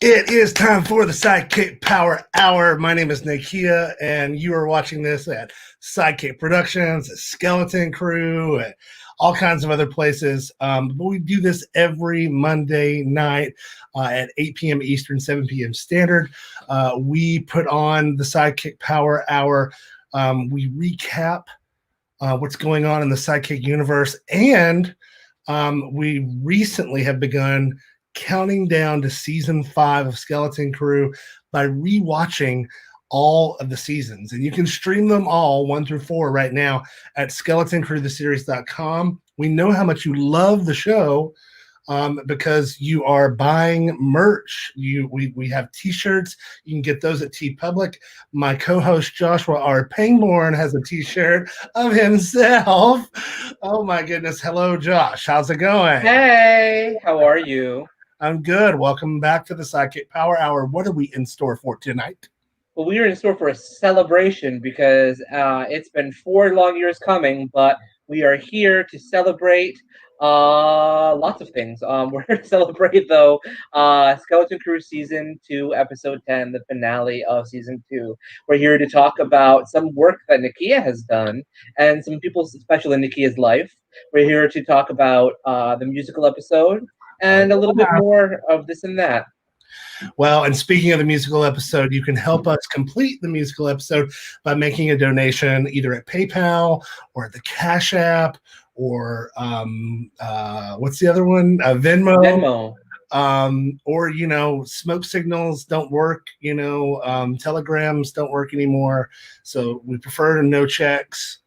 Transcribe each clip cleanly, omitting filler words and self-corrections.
It is time for the SideKick Power Hour. My name is Nakia, and you are watching this at SideKick Productions, at Skeleton Crew, at all kinds of other places. But we do this every Monday night at 8 p.m. Eastern, 7 p.m. Standard. We put on the SideKick Power Hour. We recap what's going on in the SideKick universe, and we recently have begun counting down to season 5 of Skeleton Crew by rewatching all of the seasons. And you can stream them all 1 through 4 right now at skeletoncrewtheseries.com. We know how much you love the show because you are buying merch. We have t-shirts. You can get those at TeePublic. My co-host Joshua R. Pangborn has a t-shirt of himself. Oh my goodness. Hello, Josh. How's it going? Hey, how are you? I'm good. Welcome back to the SideKick Power Hour. What are we in store for tonight? Well, we are in store for a celebration because it's been 4 long years coming, but we are here to celebrate lots of things. We're here to celebrate, though, Skeleton Crew Season 2, Episode 10, the finale of Season 2. We're here to talk about some work that Nakia has done and some people special in Nakia's life. We're here to talk about the musical episode and a little bit more of this and that. Well, and speaking of the musical episode, you can help us complete the musical episode by making a donation either at PayPal or at the Cash App or what's the other one? Venmo. Or, smoke signals don't work, telegrams don't work anymore. So we prefer no checks.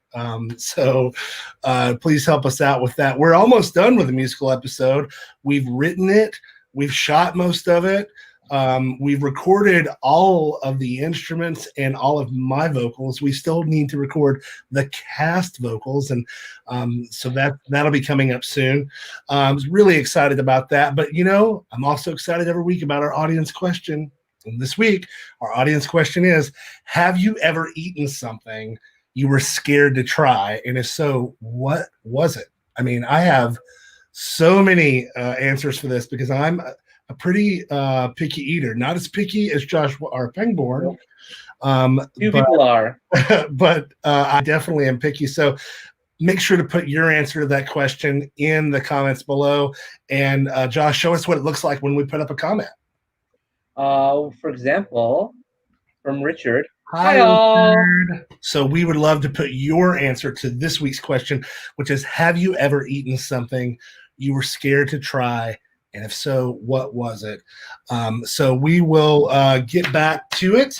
So please help us out with that. We're almost done with the musical episode. We've written it. We've shot most of it. We've recorded all of the instruments and all of my vocals. We still need to record the cast vocals, and so that'll be coming up soon. I was really excited about that, but I'm also excited every week about our audience question. And this week, our audience question is: have you ever eaten something you were scared to try? And if so, what was it? I mean, I have so many answers for this because I'm a pretty picky eater. Not as picky as Josh R. Pangborn. People are. But I definitely am picky. So make sure to put your answer to that question in the comments below. And Josh, show us what it looks like when we put up a comment. For example, from Richard. Hi, Menard. So we would love to put your answer to this week's question, which is: have you ever eaten something you were scared to try? And if so, what was it? So we will get back to it.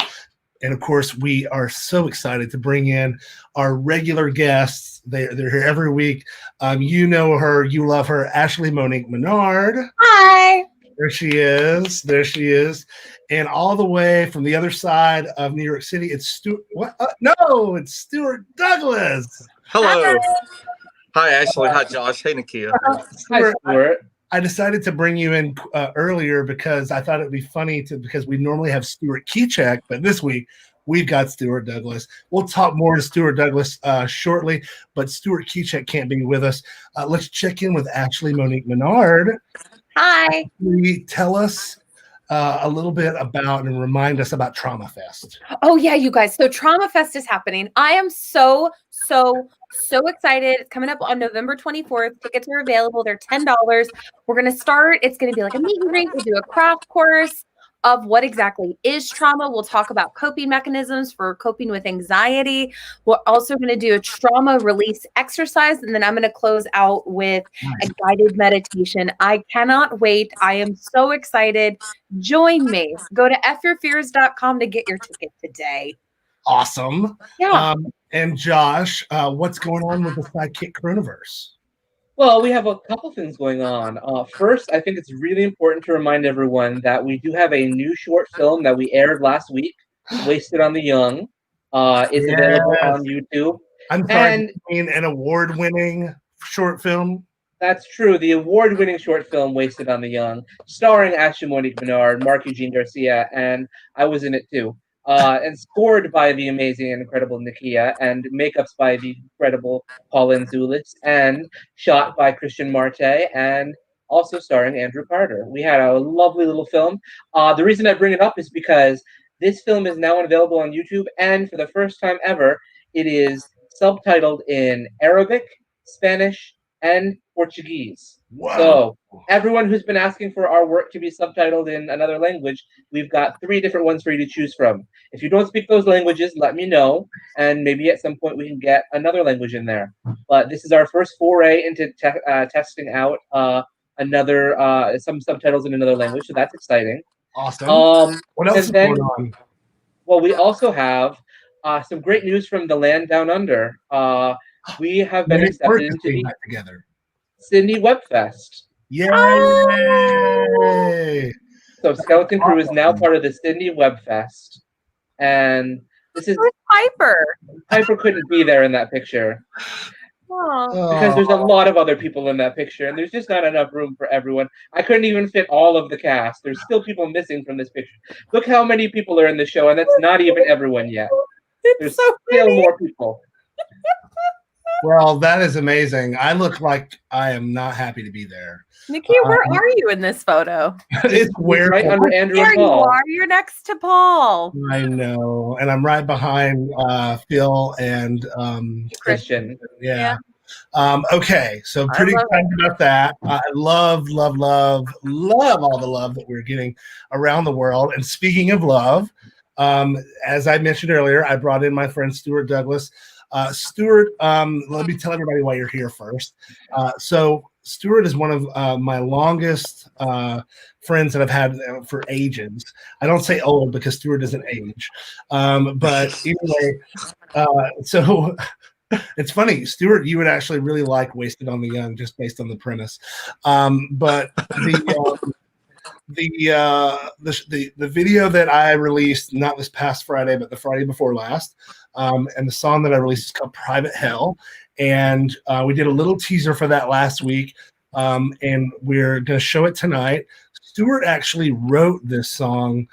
And of course, we are so excited to bring in our regular guests. They're here every week. You know her, you love her, Ashley Monique Menard. Hi. There she is. There she is. And all the way from the other side of New York City, it's Stuart. What? No, it's Stuart Douglas. Hello. Hi, Ashley. Hi, Josh. Hey, Nakia. Hi, Stuart. I decided to bring you in earlier because I thought it'd be funny because we normally have Stuart Kiczek, but this week we've got Stuart Douglas. We'll talk more to Stuart Douglas shortly, but Stuart Kiczek can't be with us. Let's check in with Ashley Monique Menard. Hi. Tell us a little bit about and remind us about Trauma Fest. Oh, yeah, you guys. So Trauma Fest is happening. I am so excited. It's coming up on November 24th. Tickets are available. They're $10. We're going to start. It's going to be like a meet and greet. We'll do a craft course of what exactly is trauma. We'll talk about coping mechanisms for coping with anxiety. We're also going to do a trauma release exercise, and then I'm going to close out with a guided meditation. I cannot wait. I am so excited. Join me. Go to fyourfears.com to get your ticket today. Awesome. Yeah. And Josh, what's going on with the SideKick Coronaverse? Well, we have a couple things going on. First, I think it's really important to remind everyone that we do have a new short film that we aired last week, Wasted on the Young. Is available on YouTube. I'm sorry, an award-winning short film. That's true. The award-winning short film, Wasted on the Young, starring Ashley Monique Menard, Mark Eugene Garcia, and I was in it too. And scored by the amazing and incredible Nakia, and makeups by the incredible Pauline Zulis, and shot by Christian Marte and also starring Andrew Carter. We had a lovely little film. The reason I bring it up is because this film is now available on YouTube, and for the first time ever, it is subtitled in Arabic, Spanish, and Portuguese. Wow. So everyone who's been asking for our work to be subtitled in another language, we've got 3 different ones for you to choose from. If you don't speak those languages, let me know, and maybe at some point we can get another language in there. But this is our first foray into testing out some subtitles in another language, so that's exciting. Awesome. What else is going on? Well, we also have some great news from the land down under. We have been accepted into the Sydney Webfest. Yay! So Skeleton Crew is now part of the Sydney Webfest, and this is Piper. Piper couldn't be there in that picture. Because there's a lot of other people in that picture, and there's just not enough room for everyone. I couldn't even fit all of the cast. There's still people missing from this picture. Look how many people are in the show, and that's not even everyone yet. There's still more people. Well, that is amazing. I look like I am not happy to be there. Nikki, where are you in this photo? It's where right under Andrew there and Paul. You are. You're next to Paul. I know, and I'm right behind Phil and Christian. Yeah. Okay, so pretty excited about that. I love all the love that we're getting around the world. And speaking of love, as I mentioned earlier, I brought in my friend Stuart Douglas. Stuart, let me tell everybody why you're here first. So Stuart is one of my longest friends that I've had for ages. I don't say old because Stuart doesn't age. But anyway, so it's funny, Stuart, you would actually really like Wasted on the Young just based on the premise. But the video that I released, not this past Friday, but the Friday before last, and the song that I released is called Private Hell. And we did a little teaser for that last week, and we're going to show it tonight. Stuart actually wrote this song.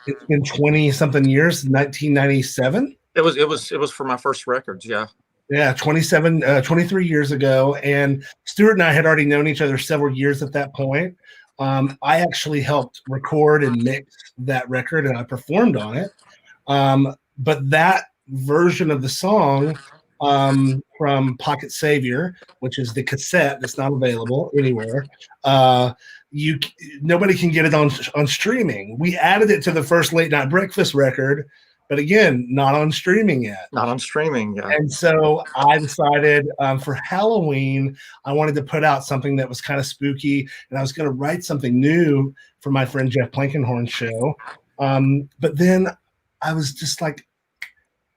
It's been 20 something years, 1997. It was for my first records. Yeah. Yeah. 23 years ago. And Stuart and I had already known each other several years at that point. I actually helped record and mix that record and I performed on it. But that version of the song from Pocket Savior, which is the cassette that's not available anywhere, nobody can get it on streaming. We added it to the first Late Night Breakfast record, but again, not on streaming yet. Not on streaming, yeah. And so I decided for Halloween, I wanted to put out something that was kind of spooky, and I was going to write something new for my friend Jeff Blankenhorn's show. But then I was just like,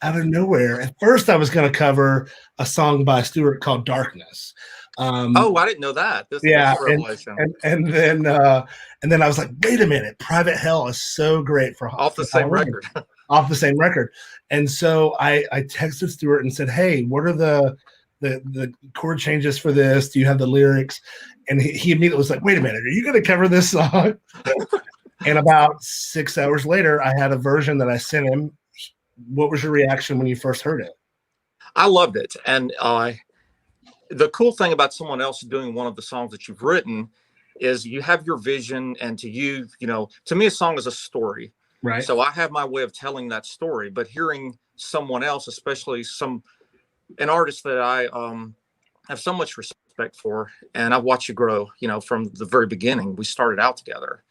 out of nowhere. At first, I was going to cover a song by Stuart called Darkness. I didn't know that. This is a revelation. And then I was like, wait a minute, Private Hell is so great for off the same record. Off the same record. And so I texted Stuart and said, hey, what are the chord changes for this? Do you have the lyrics? And he immediately was like, wait a minute, are you going to cover this song? And about 6 hours later, I had a version that I sent him. What was your reaction when you first heard it? I loved it. And the cool thing about someone else doing one of the songs that you've written is you have your vision, and to you, to me, a song is a story. Right. So I have my way of telling that story, but hearing someone else, especially an artist that I have so much respect for, and I've watched you grow, from the very beginning. We started out together.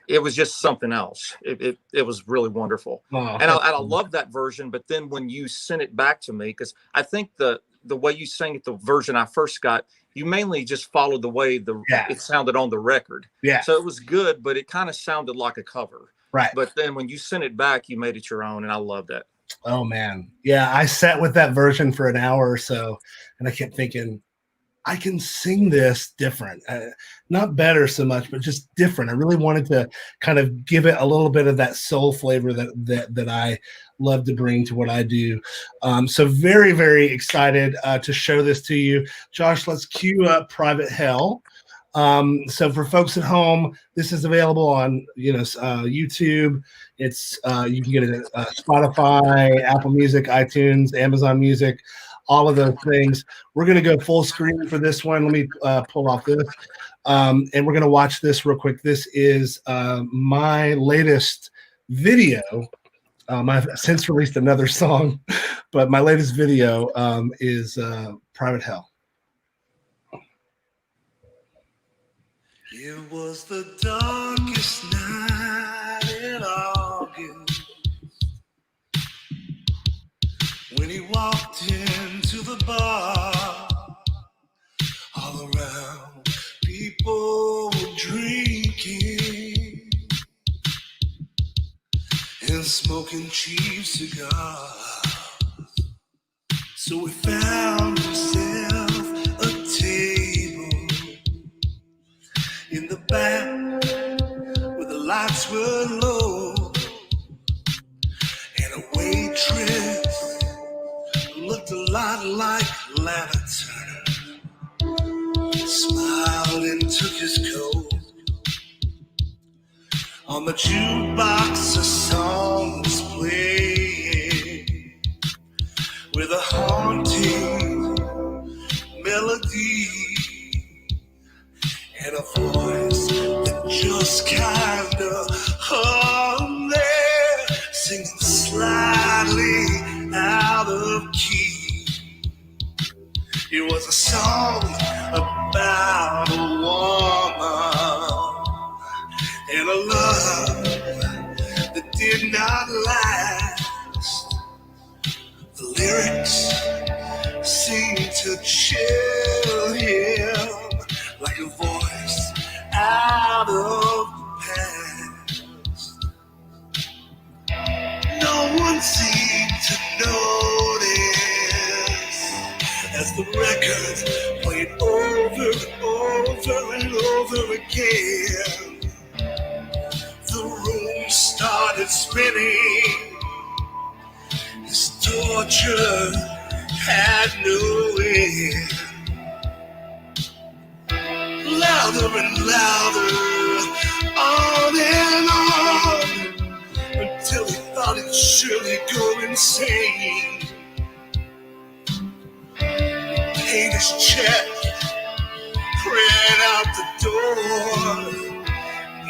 It was just something else. It was really wonderful. And I love that version. But then when you sent it back to me, because I think the way you sang it, the version I first got, you mainly just followed the way it sounded on the record. Yeah. So it was good, but it kind of sounded like a cover. Right. But then when you sent it back, you made it your own, and I loved it. Oh man. Yeah. I sat with that version for an hour or so, and I kept thinking, I can sing this different, not better so much, but just different. I really wanted to kind of give it a little bit of that soul flavor that I love to bring to what I do. So very, very excited to show this to you. Josh, let's cue up Private Hell. So for folks at home, this is available on YouTube. It's you can get it at Spotify, Apple Music, iTunes, Amazon Music, all of those things. We're going to go full screen for this one. Let me pull off this. And we're going to watch this real quick. This is my latest video. I've since released another song, but my latest video is Private Hell. It was the darkest night in August when he walked into the bar. All around, people were drinking and smoking cheap cigars. So he found himself a table in the back where the lights were low, and a waitress looked a lot like Lana Turner, smiled and took his coat. On the jukebox a song was playing with a haunting melody and a voice that just kinda hung there, singing slightly out of key. It was a song about a woman and a love that did not last. The lyrics seemed to chill him like a voice out of the past. No one seemed to notice as the records played over and over and over again. The room started spinning. His torture had no end. Louder and louder, on and on, until he thought he'd surely go insane. Paid his check, ran out the door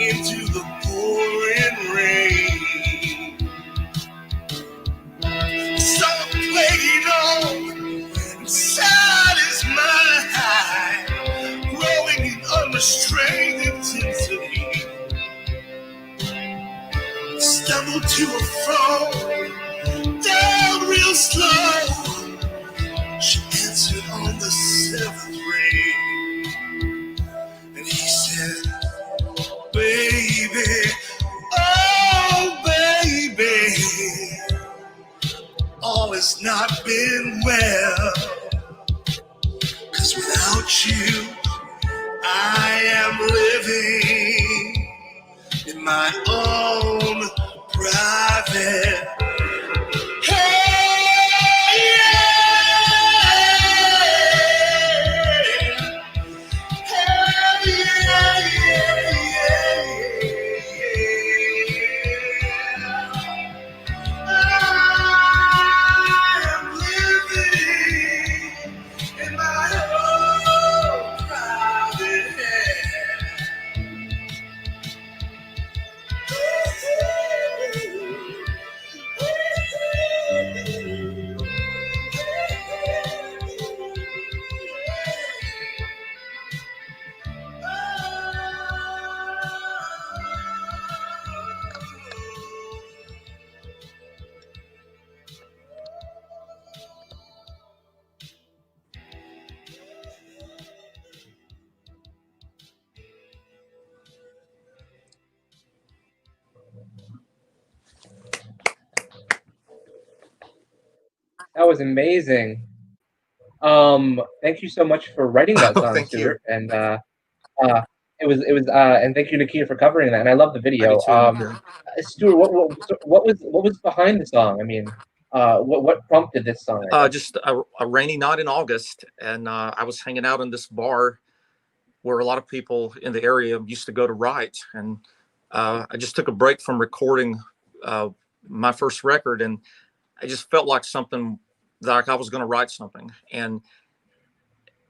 into the pouring rain. Song played on inside his mind, growing in unrestrained intensity. Stumbled to a phone, down real slow. She answered on the 7th ring, and he said, "Baby, oh baby, all has not been well, 'cause without you I am living in my own private hell." That was amazing. Thank you so much for writing that song, Thank Stuart. And it was and thank you, Nakia, for covering that. And I love the video. Stuart, what was behind the song? I mean, what prompted this song? Just a rainy night in August, and I was hanging out in this bar where a lot of people in the area used to go to write, and I just took a break from recording my first record, and I just felt like something like I was going to write something, and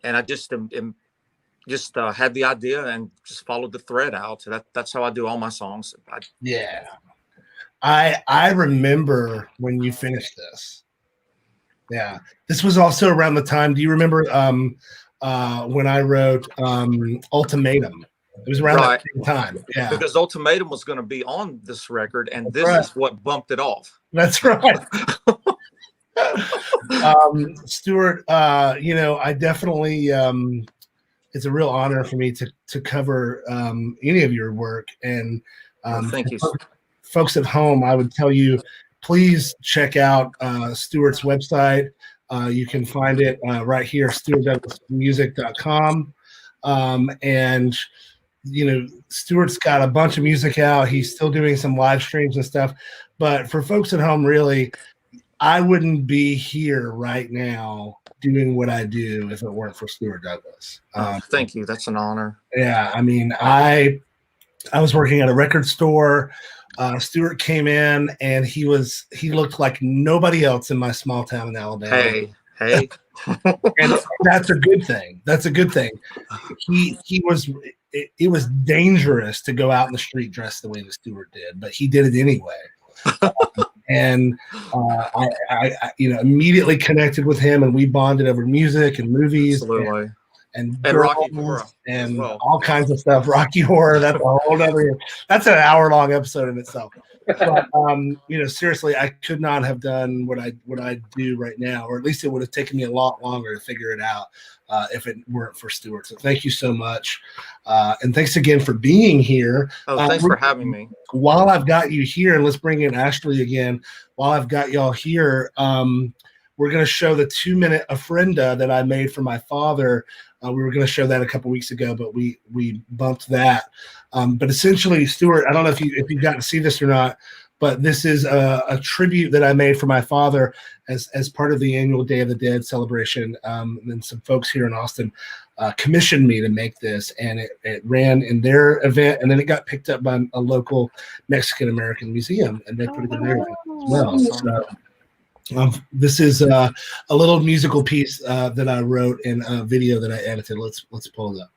I just had the idea and just followed the thread out. So that's how I do all my songs. Yeah. I remember when you finished this. Yeah. This was also around the time. Do you remember when I wrote Ultimatum? It was around that same time. Yeah. Because Ultimatum was going to be on this record, and this is what bumped it off. That's right. Stuart, I definitely it's a real honor for me to cover any of your work. And thank you. Folks at home, I would tell you, please check out Stuart's website. You can find it right here, stuartdouglasmusic.com. And Stuart's got a bunch of music out. He's still doing some live streams and stuff. But for folks at home, really, I wouldn't be here right now doing what I do if it weren't for Stuart Douglas. Thank you. That's an honor. Yeah. I mean, I was working at a record store. Stuart came in and he looked like nobody else in my small town in Alabama. Hey. And that's a good thing. That's a good thing. It was dangerous to go out in the street dressed the way that Stuart did, but he did it anyway. And I immediately connected with him, and we bonded over music and movies. Absolutely. And Rocky Horror and all kinds of stuff. Rocky Horror, that's a whole other. That's an hour-long episode in itself. But seriously, I could not have done what I do right now, or at least it would have taken me a lot longer to figure it out if it weren't for Stuart. So thank you so much, and thanks again for being here. Oh, thanks for having me. While I've got you here, and let's bring in Ashley again. While I've got y'all here, we're going to show the 2-minute ofrenda that I made for my father. We were going to show that a couple weeks ago, but we bumped that. But essentially, Stuart, I don't know if you got to see this or not, but this is a tribute that I made for my father as part of the annual Day of the Dead celebration. And some folks here in Austin commissioned me to make this, and it ran in their event, and then it got picked up by a local Mexican-American museum, and they put it in their event as well. So, this is a little musical piece that I wrote in a video that I edited. Let's pull it up.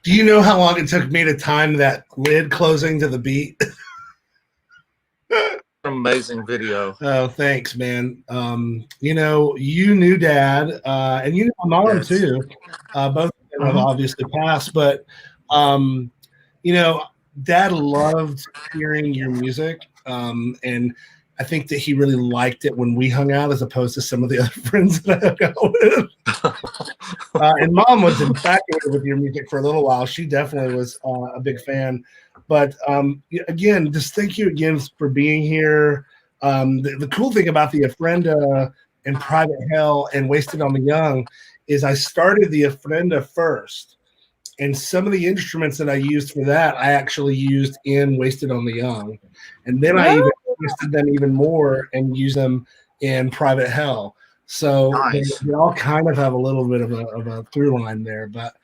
Do you know how long it took me to time that lid closing to the beat? Amazing video. Oh, thanks, man. You knew Dad, and you know my mom too. Both of have obviously passed, but you know, Dad loved hearing your music, and I think that he really liked it when we hung out, as opposed to some of the other friends that I hung out with. And Mom was infatuated with your music for a little while. She definitely was a big fan. But again, just thank you again for being here. The cool thing about the Ofrenda and Private Hell and Wasted on the Young is I started the Ofrenda first. And some of the instruments that I used for that, I actually used in Wasted on the Young. And then I even twisted them even more and used them in Private Hell. So Nice. they all kind of have a little bit of a through line there. But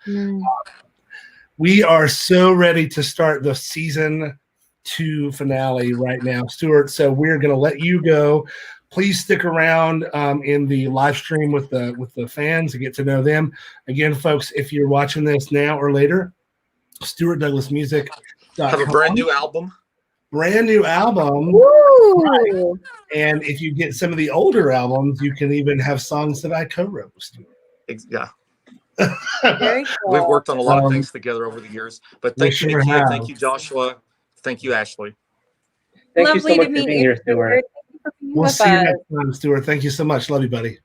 we are so ready to start the season 2 finale right now, Stuart. So we're going to let you go. Please stick around in the live stream with the fans to get to know them. Again, folks, if you're watching this now or later, Stuart Douglas Music. Have a brand new album. Brand new album. Woo! And if you get some of the older albums, you can even have songs that I co-wrote with Stuart. Yeah. Very cool. We've worked on a lot of things together over the years. But thank you, sure Nakia. have. Thank you, Joshua. Thank you, Ashley. Thank you Lovely so much to for meet being you, here, Stuart. We'll see you next time, Stuart. Thank you so much. Love you, buddy.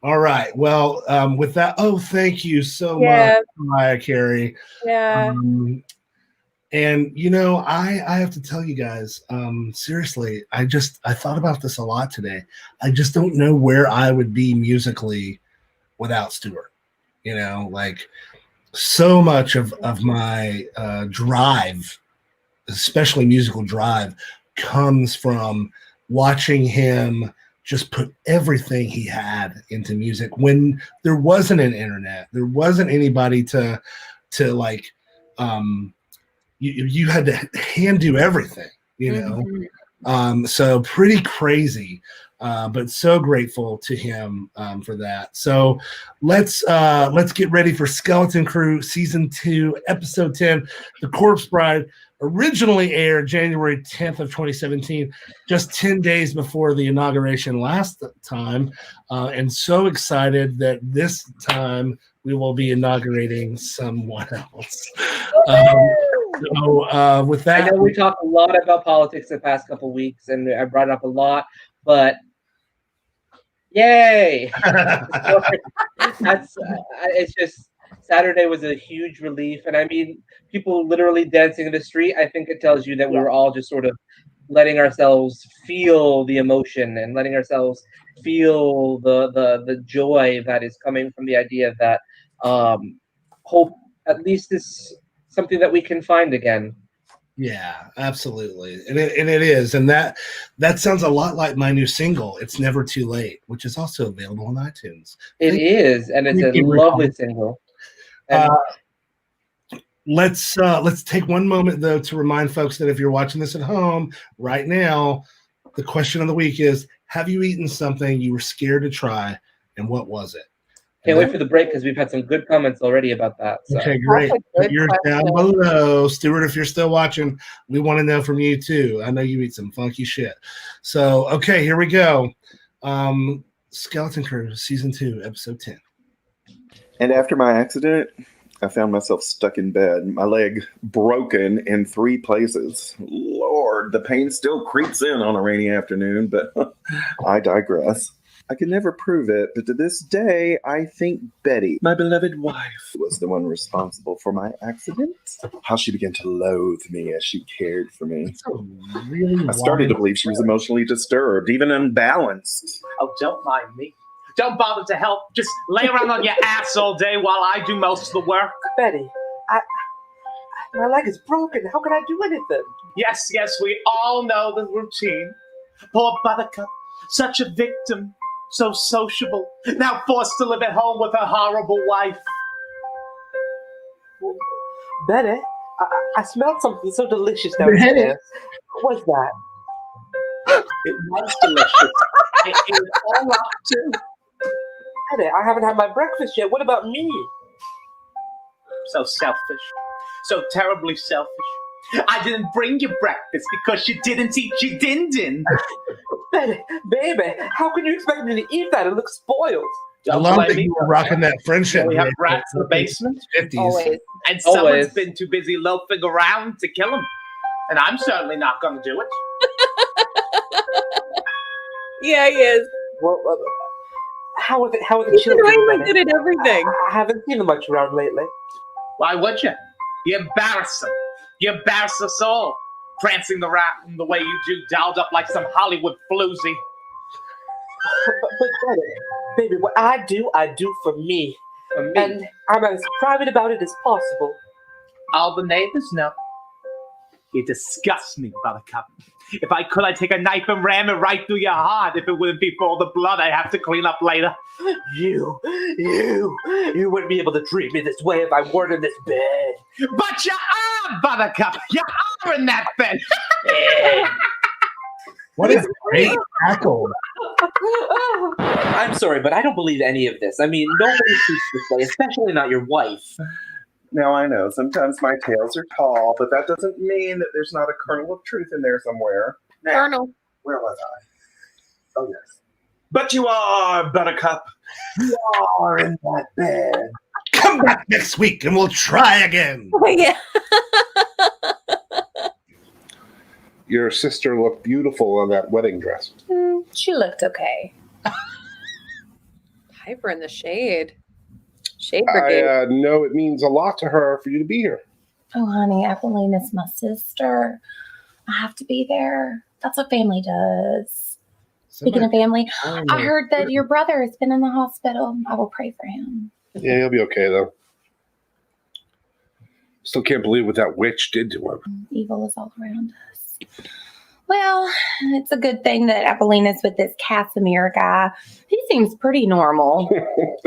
All right. Well, with that, thank you so much, Mariah Carey. Yeah. And you know, I have to tell you guys, seriously, I thought about this a lot today. I just don't know where I would be musically without Stuart. You know, like so much of my drive, especially musical drive, comes from watching him just put everything he had into music when there wasn't an internet, there wasn't anybody to like, you had to hand do everything, you know? So pretty crazy, but so grateful to him for that. So let's get ready for Skeleton Crew Season 2, Episode 10, The Corpse Bride. Originally aired January 10th of 2017, just 10 days before the inauguration last time. And so excited that this time we will be inaugurating someone else. So with that, I know we talked a lot about politics the past couple weeks, and I brought it up a lot, but yay! It's just Saturday was a huge relief, and I mean, people literally dancing in the street. I think it tells you that we were all just sort of letting ourselves feel the emotion and letting ourselves feel the joy that is coming from the idea that hope at least is something that we can find again. Yeah, absolutely, and it is, and that sounds a lot like my new single, "It's Never Too Late," which is also available on iTunes. It is, and it's a lovely single. Let's take one moment though to remind folks that if you're watching this at home right now, the question of the week is: have you eaten something you were scared to try, and what was it? Can't wait for the break because we've had some good comments already about that. So. Okay, great. Put yours down below, Stuart. If you're still watching, we want to know from you too. I know you eat some funky shit. So, okay, here we go. Skeleton Crew, Season 2, Episode 10. And after my accident, I found myself stuck in bed, my leg broken in 3 places. Lord, the pain still creeps in on a rainy afternoon, but I digress. I could never prove it, but to this day, I think Betty, my beloved wife, was the one responsible for my accident. How she began to loathe me as she cared for me. Really I started to believe she was emotionally disturbed, even unbalanced. Oh, don't mind me. Don't bother to help. Just lay around on your ass all day while I do most of the work. Betty, my leg is broken. How can I do anything? Yes, we all know the routine. Poor Buttercup, such a victim, so sociable, now forced to live at home with her horrible wife. Well, Betty, I smelled something so delicious downstairs. What's that? It was delicious. It is all up too. Betty, I haven't had my breakfast yet. What about me? So selfish. So terribly selfish. I didn't bring you breakfast because you didn't eat your din-din. Betty, baby, how can you expect me to eat that? It looks spoiled. I love that you were rocking that friendship. We have rats in the basement. 50s. Always. And someone's Always. been too busy loafing around to kill him. And I'm certainly not going to do it. Yeah, he is. Well, how are the He's children? really Benny? good at everything. I haven't seen them much around lately. Why would you? You embarrass them. You embarrass us all. Prancing around the way you do, dolled up like some Hollywood floozy. But baby, what I do for me. For me. And I'm as private about it as possible. All the neighbors know. You disgust me, Buttercup. If I could, I'd take a knife and ram it right through your heart if it wouldn't be for all the blood I have to clean up later. You wouldn't be able to treat me this way if I weren't in this bed. But you are, Buttercup. You are in that bed. What a great tackle. I'm sorry, but I don't believe any of this. I mean, nobody treats this way, especially not your wife. Now, I know sometimes my tales are tall, but that doesn't mean that there's not a kernel of truth in there somewhere. Now, Colonel. where was I? Oh, yes. But you are, Buttercup. You are in that bed. Come back next week and we'll try again. Yeah. Your sister looked beautiful in that wedding dress. She looked okay. Hyper in the shade. Shade brigade. I know it means a lot to her for you to be here. Oh, honey, Evelina's my sister. I have to be there. That's what family does. Speaking of family, I heard that your brother has been in the hospital. I will pray for him. Yeah, he'll be okay, though. Still can't believe what that witch did to him. Evil is all around us. Well, it's a good thing that Evelina's with this Casimir guy. He seems pretty normal.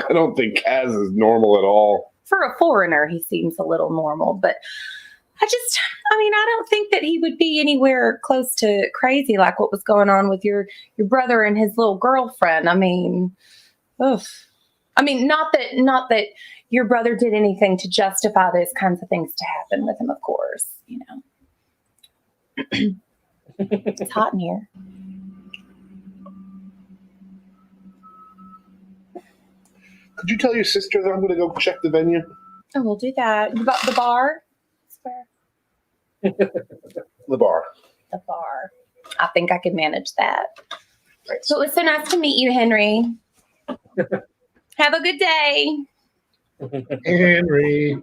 I don't think Kaz is normal at all. For a foreigner, he seems a little normal, but I don't think that he would be anywhere close to crazy like what was going on with your brother and his little girlfriend. I mean, oof. I mean, not that your brother did anything to justify those kinds of things to happen with him, of course, you know. It's hot in here. Could you tell your sister that I'm going to go check the venue? Oh, we'll do that. About the bar? Where? The bar. The bar. I think I could manage that. Right. So it was so nice to meet you, Henry. Have a good day. Henry.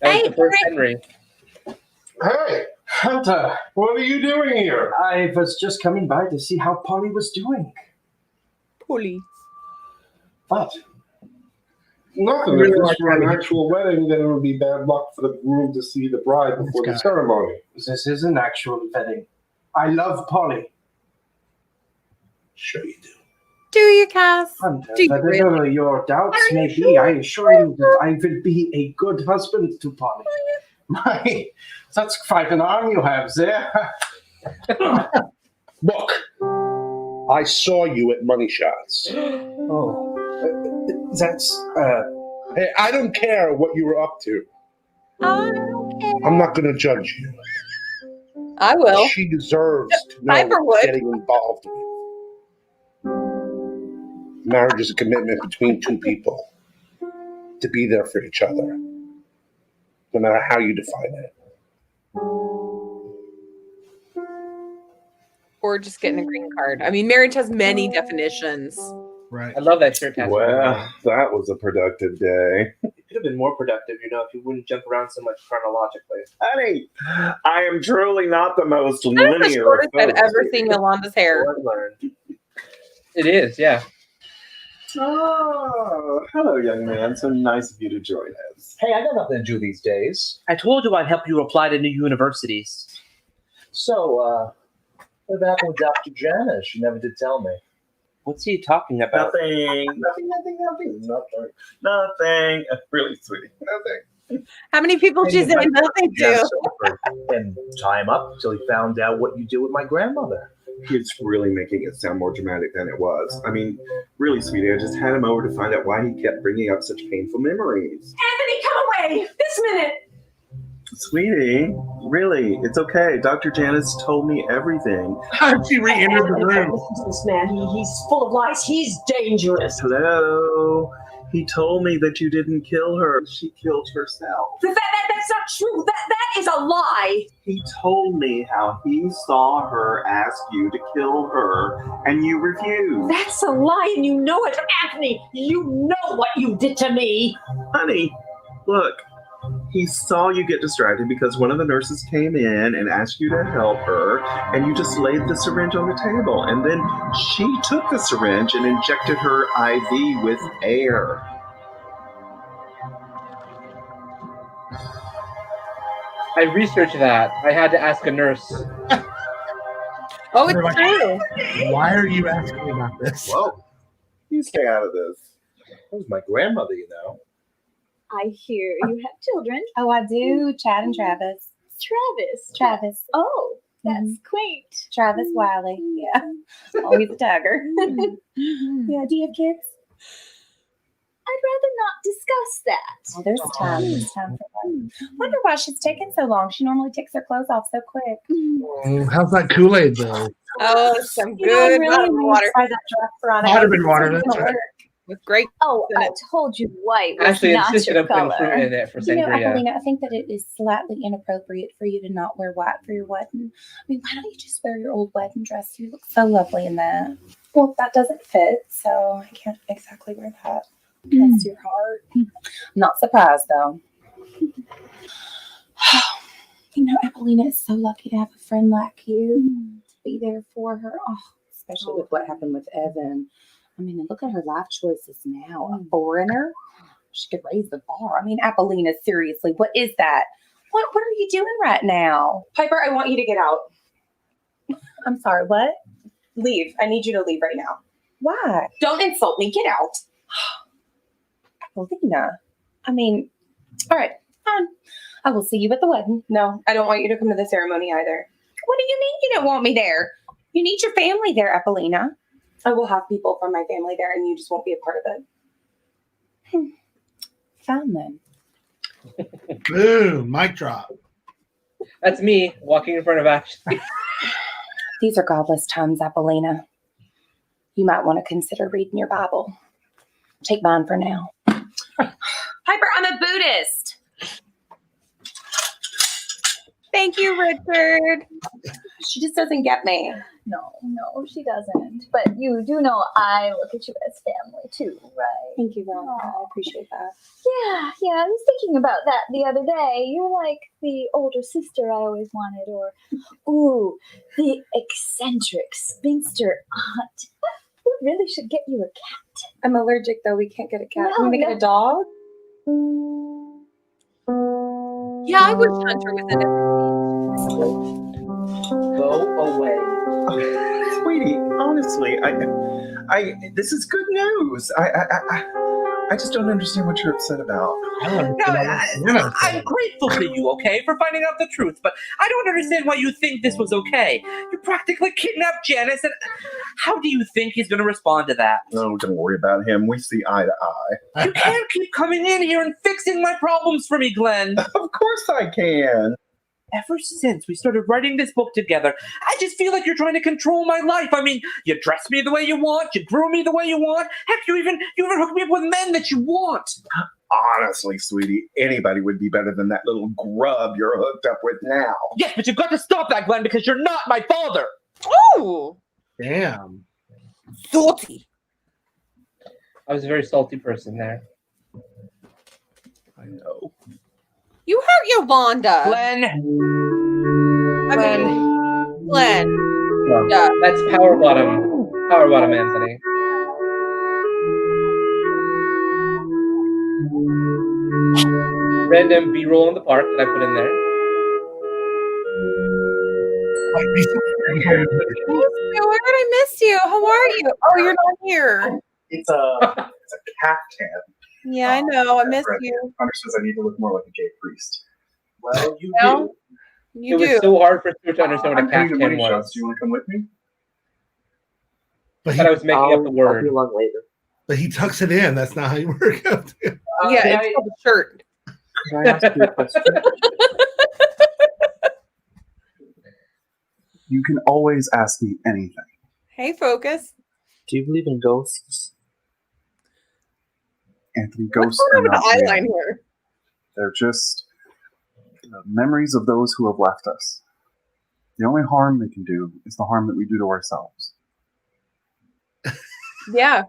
That was the first Henry. Hey, Hunter, what are you doing here? I was just coming by to see how Polly was doing. Polly. What? Nothing. If this were an actual wedding, then it would be bad luck for the groom to see the bride before the ceremony. This is an actual wedding. I love Polly. Sure you do. Do you, Cass? Hunter, Do you whatever really? your doubts Are may you be, sure? I assure you that I will be a good husband to Polly. My, that's quite an arm you have there. Look, I saw you at Money Shots. Oh, that's Hey, I don't care what you were up to. I don't care. I'm not going to judge you. I will. She deserves to know Piper would. what's getting involved in. Marriage is a commitment between two people to be there for each other, no matter how you define it. Or just getting a green card. I mean, marriage has many definitions. Right. I love that shirt tattoo. Well, that was a productive day. It could have been more productive, if you wouldn't jump around so much chronologically. Honey, I am truly not the most That's linear. the shortest I've folks. ever seen Yolanda's hair. I've learned. It is, yeah. Oh, hello, young man. So nice of you to join us. Hey, I got nothing to do these days. I told you I'd help you apply to new universities. So, what happened with Dr. Janice? She never did tell me. What's he talking about? Nothing. Really, sweetie. Nothing. How many people she's in nothing Yes, to? and tie him up until he found out what you did with my grandmother. He's really making it sound more dramatic than it was. I mean, really, sweetie, I just had him over to find out why he kept bringing up such painful memories. Anthony, come away! This minute! Sweetie, really, it's okay. Dr. Janice told me everything. She re-entered the room. This man, he's full of lies. He's dangerous. Hello. He told me that you didn't kill her. She killed herself. That's not true. That is a lie. He told me how he saw her ask you to kill her, and you refused. That's a lie, and you know it, Anthony. You know what you did to me. Honey, look. He saw you get distracted because one of the nurses came in and asked you to help her, and you just laid the syringe on the table. And then she took the syringe and injected her IV with air. I researched that. I had to ask a nurse. Oh, it's true. Why are you asking me about this? Whoa. You stay out of this. That was my grandmother, you know. I hear you have children. Oh, I do. Chad and Travis. Travis. Oh, that's quaint. Travis Wiley. Yeah. Oh, he's a tiger. Yeah. Do you have kids? I'd rather not discuss that. Oh, there's time. There's time for that. Wonder why she's taking so long. She normally takes her clothes off so quick. How's that Kool-Aid though? Oh, some You know, good really water. try that restaurant. Vitamin water, that's right. With great. Oh, I told you white was Actually, not insisted your on putting color. fruit in it for You know, sangria. Evelina, I think that it is slightly inappropriate for you to not wear white for your wedding. I mean, why don't you just wear your old wedding dress? You look so lovely in that. Well, that doesn't fit, so I can't exactly wear that. Bless your heart. I'm not surprised, though. You know, Evelina is so lucky to have a friend like you to be there for her. Oh, especially with what happened with Evan. I mean, and look at her life choices now. A foreigner? She could raise the bar. I mean, Apollina, seriously, what is that? What are you doing right now? Piper, I want you to get out. I'm sorry, what? Leave. I need you to leave right now. Why? Don't insult me. Get out. Apollina. I mean, all right, fine. I will see you at the wedding. No, I don't want you to come to the ceremony either. What do you mean you don't want me there? You need your family there, Apollina. I will have people from my family there, and you just won't be a part of it. Fine then. Boom, mic drop. That's me walking in front of Ashley. These are godless times, Apollina. You might want to consider reading your Bible. Take mine for now. Piper, I'm a Buddhist. Thank you, Richard. She just doesn't get me. No, she doesn't. But you do know I look at you as family too, right? Thank you, Veronica. I appreciate that. Yeah. I was thinking about that the other day. You're like the older sister I always wanted, or the eccentric spinster aunt. We really should get you a cat. I'm allergic, though. We can't get a cat. No, Can we get a dog? Yeah, I wish Hunter was in it. Go away. Sweetie, honestly, I this is good news. I just don't understand what you're upset about. No, I'm grateful to you, okay, for finding out the truth, but I don't understand why you think this was okay. You practically kidnapped Janice, and how do you think he's going to respond to that? Oh, don't worry about him. We see eye to eye. You can't keep coming in here and fixing my problems for me, Glenn. Of course I can. Ever since we started writing this book together, I just feel like you're trying to control my life. I mean, you dress me the way you want, you groom me the way you want. Heck, you even hook me up with men that you want. Honestly, sweetie, anybody would be better than that little grub you're hooked up with now. Yes, but you've got to stop that, Glenn, because you're not my father. Oh, Damn. salty. I was a very salty person there. I know. You hurt Yolanda. Glenn. Glenn. No, Yeah. that's power bottom. Power bottom, Anthony. Random B-roll in the park that I put in there. Hey, Stuart, I miss you. How are you? Oh, you're not here. It's a caftan. Yeah, I know. I miss you. Hunter says I need to look more like a gay priest. Well, you No, do. you It was do. so hard for Stuart to understand what a I'm doing the caftan money was. shots. Do you want to come with me? But But I was making up the I'll word. be along later. he tucks it in. That's not how you work out. Yeah, it's called a shirt. Can I ask you a question? You can always ask me anything. Hey, Focus. Do you believe in ghosts? Anthony, What's ghosts are going on not with the real. eyeline here? They're just memories of those who have left us. The only harm they can do is the harm that we do to ourselves. Yeah.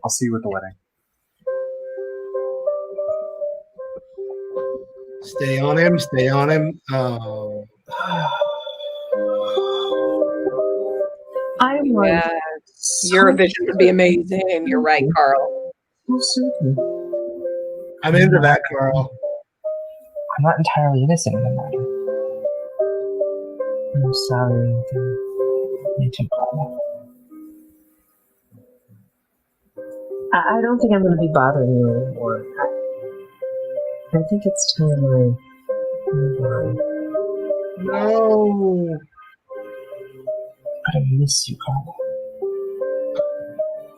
I'll see you at the wedding. Stay on him. Stay on him. Oh. I want Yeah. Your vision would be amazing. You're right, Carl. I'm into that, Carl. I'm not entirely innocent in the matter. I'm sorry, Anthony. Me too, Carla. I don't think I'm going to be bothering you anymore. I think it's time I move on. No. I miss you, Carla.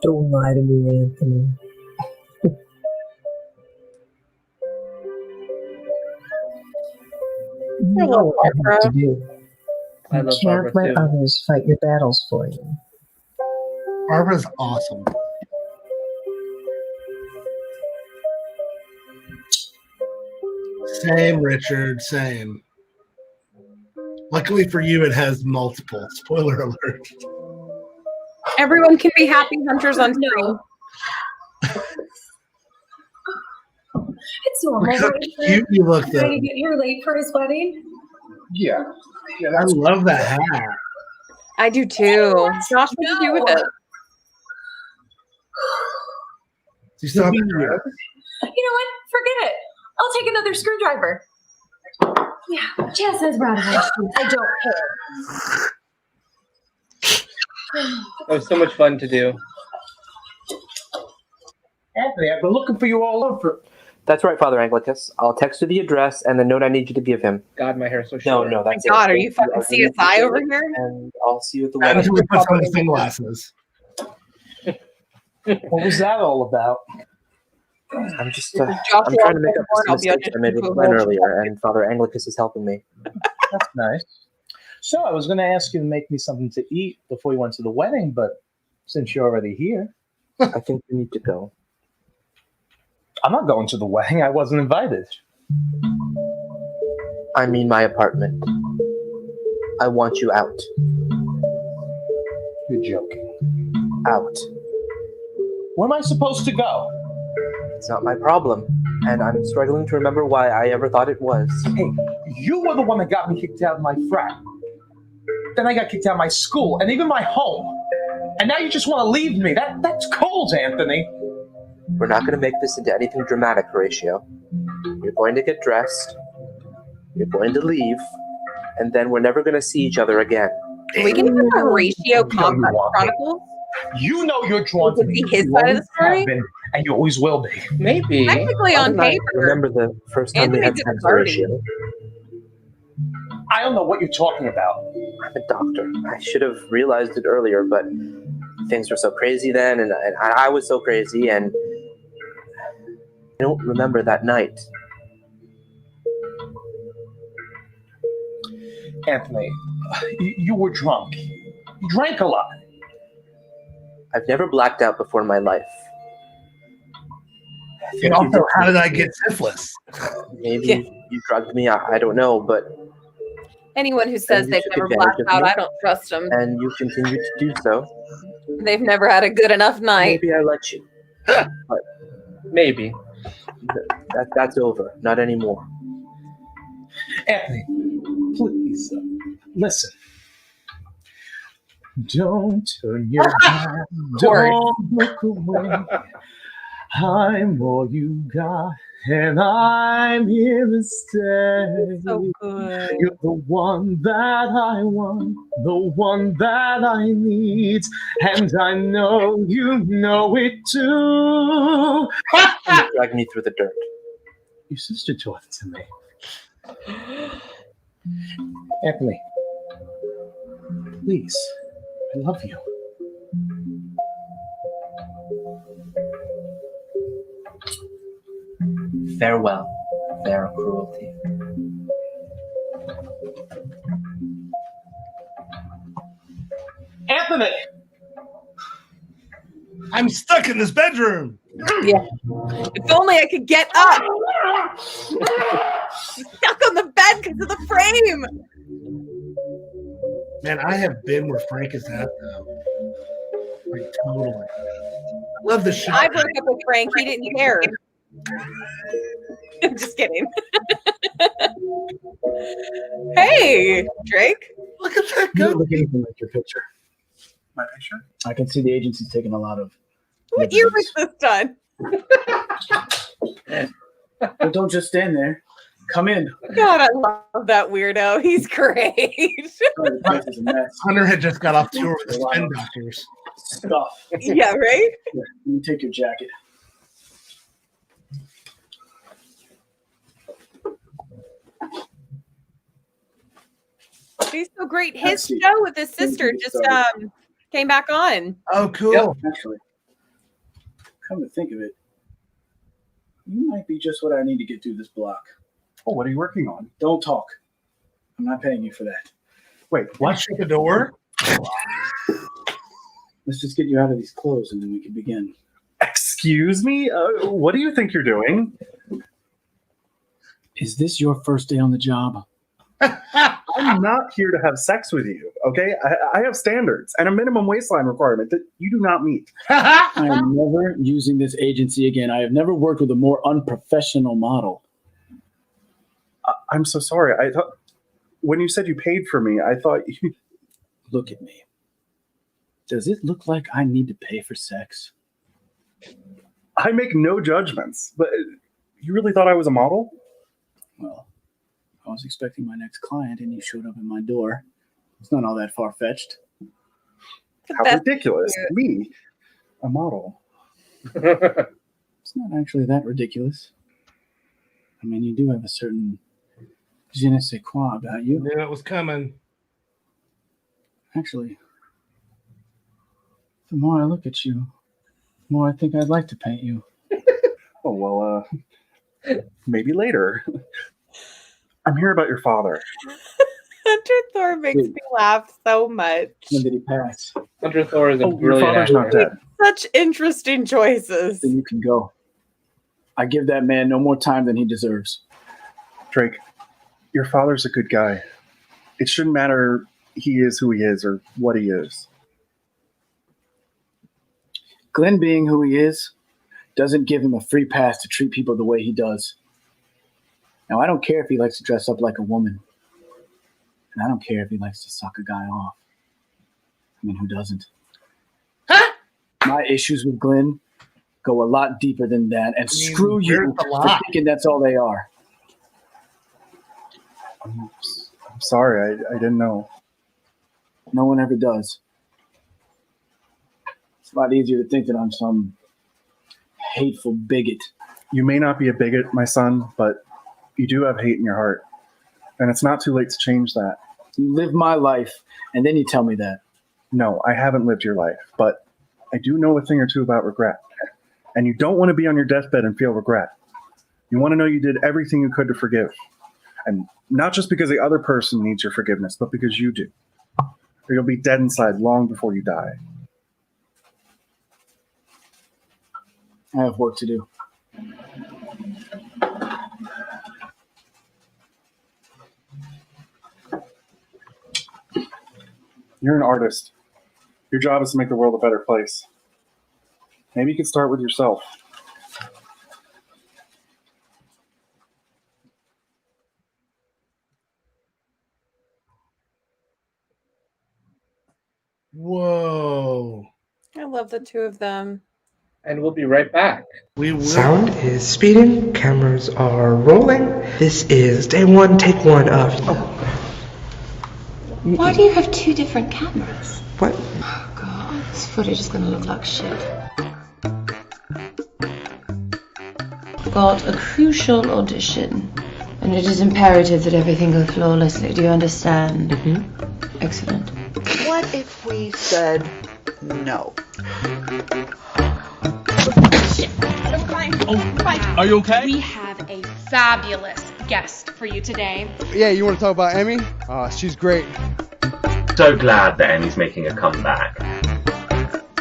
Don't lie to me, Anthony. You know what I have to do. I You love can't Barbara let too. others fight your battles for you. Barbara's awesome. Same, Richard. Same. Luckily for you, it has multiple. Spoiler alert. Everyone can be happy hunters on screen. It's normal. Look how cute you look, though. Ready to get here late for his wedding? Yeah. I love that hat. I do too. Josh, what did you do with it? Do you still have the dress? You know what? Forget it. I'll take another screwdriver. Yeah, Jess has brought it. I don't care. That was so much fun to do. Anthony, I've been looking for you all over. That's right, Father Anglicus. I'll text you the address and the note I need you to give him. God, my hair's so No, short. no, that's My God, it. are you fucking I'll give you CSI the over note, here? And I'll see you at the Until wedding. we put on the sunglasses. What was that all about? I'm just, Josh I'm trying to make up I'll this be on mistake I made with YouTube. Glenn earlier, and Father Anglicus is helping me. That's nice. So I was going to ask you to make me something to eat before you went to the wedding, but since you're already here, I think you need to go. I'm not going to the wedding. I wasn't invited. I mean my apartment. I want you out. You're joking. Out. Where am I supposed to go? It's not my problem, and I'm struggling to remember why I ever thought it was. Hey, you were the one that got me kicked out of my frat. Then I got kicked out of my school and even my home. And now you just want to leave me. That's cold, Anthony. We're not going to make this into anything dramatic, Horatio. You're going to get dressed, you're going to leave, and then we're never going to see each other again. We can have a Horatio Chronicles. You know you're drawn to me. See his You side of the always story? have been, and you always will be. Maybe. Technically on I paper. remember the first time we Anthony had did sex, the party. Horatio. I don't know what you're talking about. I'm a doctor. I should have realized it earlier, but things were so crazy then, and I was so crazy, and I don't remember that night. Anthony, you were drunk. You drank a lot. I've never blacked out before in my life. And also, how did I get syphilis? Maybe you drugged me. I don't know, but Anyone who says you they've took never advantage blacked of out, me. I don't trust them. and you continue to do so. They've never had a good enough night. Maybe I let you, but Maybe. that's over. Not anymore. Anthony, please, listen. Don't turn your back. Don't look away. I'm all you got, and I'm here to stay. So good. You're the one that I want, the one that I need, and I know you know it too. You dragged me through the dirt. Your sister taught it to me. Anthony, please, I love you. Farewell, fair cruelty. Anthony! I'm stuck in this bedroom. Yeah. If only I could get up. Stuck on the bed because of the frame. Man, I have been where Frank is at, though. Like, totally. I love the show. I broke up with Frank. He didn't care. I'm just kidding. Hey, Drake. Look at that You don't look anything like your picture. My picture? I can see the agency's taking a lot of. What year was this done? But don't just stand there. Come in. God, I love that weirdo. He's great. Hunter had just got off tour with the spin doctors. Stuff. Yeah, right? Here, let me take your jacket. He's so great. His show with his sister just came back on. Oh, cool. Yep, actually, come to think of it, you might be just what I need to get through this block. Oh, what are you working on? Don't talk. I'm not paying you for that. Wait, what? Shut the door. Let's just get you out of these clothes and then we can begin. Excuse me? What do you think you're doing? Is this your first day on the job? I'm not here to have sex with you, okay? I have standards and a minimum waistline requirement that you do not meet. I am never using this agency again. I have never worked with a more unprofessional model. I'm so sorry. I thought when you said you paid for me, I thought you... Look at me. Does it look like I need to pay for sex? I make no judgments, but you really thought I was a model? Well, I was expecting my next client and you showed up at my door. It's not all that far-fetched. How ridiculous. Me, a model. It's not actually that ridiculous. I mean, you do have a certain je ne sais quoi about you. Knew it was coming. Actually, the more I look at you, the more I think I'd like to paint you. Oh, well, maybe later. I'm here about your father. Hunter Thor makes me laugh so much. When did he pass? Hunter Thor is a your brilliant father's not actor. dead. Such interesting choices. Then you can go. I give that man no more time than he deserves. Drake, your father's a good guy. It shouldn't matter he is who he is or what he is. Glenn being who he is doesn't give him a free pass to treat people the way he does. Now, I don't care if he likes to dress up like a woman. And I don't care if he likes to suck a guy off. I mean, who doesn't? My issues with Glenn go a lot deeper than that. And screw you for thinking that's all they are. I'm sorry, I didn't know. No one ever does. It's a lot easier to think that I'm some hateful bigot. You may not be a bigot, my son, but you do have hate in your heart. And it's not too late to change that. You live my life, and then you tell me that. No, I haven't lived your life, but I do know a thing or two about regret. And you don't want to be on your deathbed and feel regret. You want to know you did everything you could to forgive. And not just because the other person needs your forgiveness, but because you do. Or you'll be dead inside long before you die. I have work to do. You're an artist. Your job is to make the world a better place. Maybe you could start with yourself. Whoa. I love the two of them. And we'll be right back. We will. Sound is speeding. Cameras are rolling. This is day one, take one of. Why do you have two different cameras? What? Oh god, this footage is gonna look like shit. I've got a crucial audition, and it is imperative that everything go flawlessly. Do you understand? Mm-hmm. Excellent. What if we said no? Are you okay? We have a fabulous guest for you today. Yeah, you want to talk about Emmy? She's great. So glad that Emmy's making a comeback.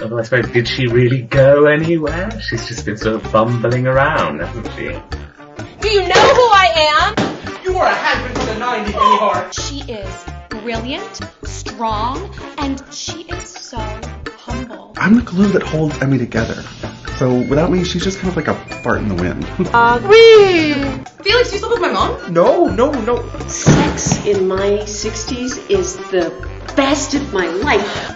Although I suppose, did she really go anywhere? She's just been sort of bumbling around, hasn't she? Do you know who I am? You are a has-been from the 90s, Emmy Hart. She is brilliant, strong, and she is so humble. I'm the glue that holds Emmy together. So without me, she's just kind of like a fart in the wind. Felix, you slept with my mom? No. Sex in my 60s is the best of my life.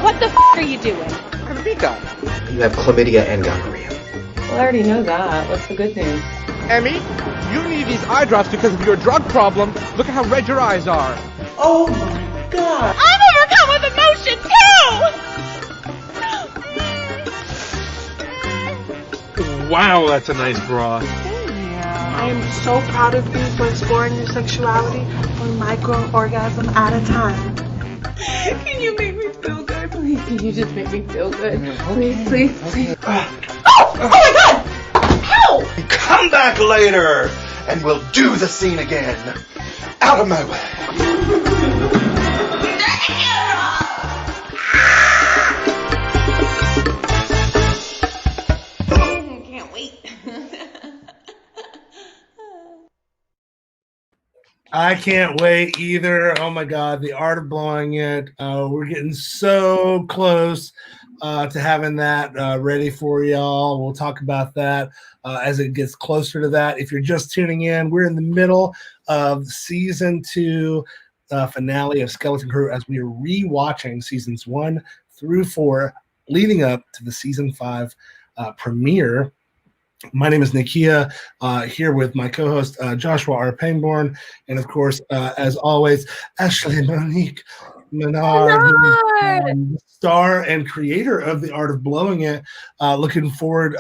What the are you doing? You have chlamydia and gonorrhea. Well, I already know that. What's the good news? Emmy, you need these eye drops because of your drug problem. Look at how red your eyes are. Oh my god. I'm overcome with emotion too! Wow, that's a nice bra. I am so proud of you for exploring your sexuality one micro orgasm at a time. Can you make me feel good? Please, can you just make me feel good? Please. Oh my god! How? Come back later, and we'll do the scene again. Out of my way. Can't wait. I can't wait either. Oh my God, the art of blowing it. We're getting so close to having that ready for y'all. We'll talk about that as it gets closer to that. If you're just tuning in, we're in the middle of season 2 finale of Skeleton Crew as we are rewatching seasons 1 through 4, leading up to the season 5 premiere. My name is Nakia, here with my co-host Joshua R. Pangborn, and of course, as always, Ashley Monique Menard, star and creator of The Art of Blowing It. Looking forward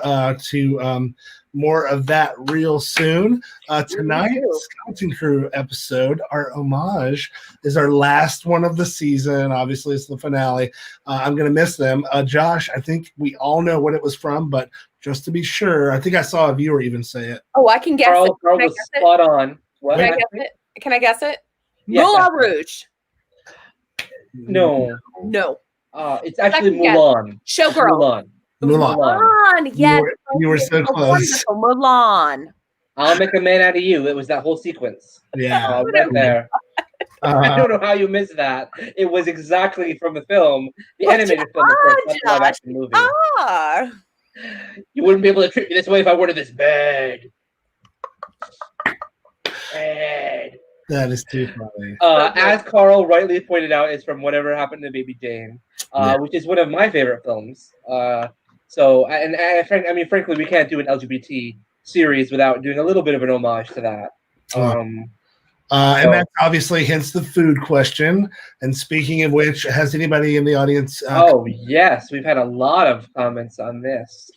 to more of that real soon. Tonight's Skeleton Crew episode, our homage, is our last one of the season. Obviously, it's the finale. I'm going to miss them. Josh, I think we all know what it was from, but just to be sure, I think I saw a viewer even say it. Oh, I can guess it. Carl was spot on. What? Can I guess it? Can I guess it? Yes, Moulin Rouge. No. It's actually Second guess. Mulan. Showgirl. Mulan. Yes. You were so close. Wonderful. Mulan. I'll make a man out of you. It was that whole sequence. Yeah. Right there. I don't know how you missed that. It was exactly from the film, the animated film, of course, not the live action movie. You wouldn't be able to treat me this way if I were this bad. That is too funny. As Carl rightly pointed out, it's from Whatever Happened to Baby Jane, which is one of my favorite films. Frankly, we can't do an LGBT series without doing a little bit of an homage to that. And that's obviously hence the food question. And speaking of which, has anybody in the audience? Yes, we've had a lot of comments on this.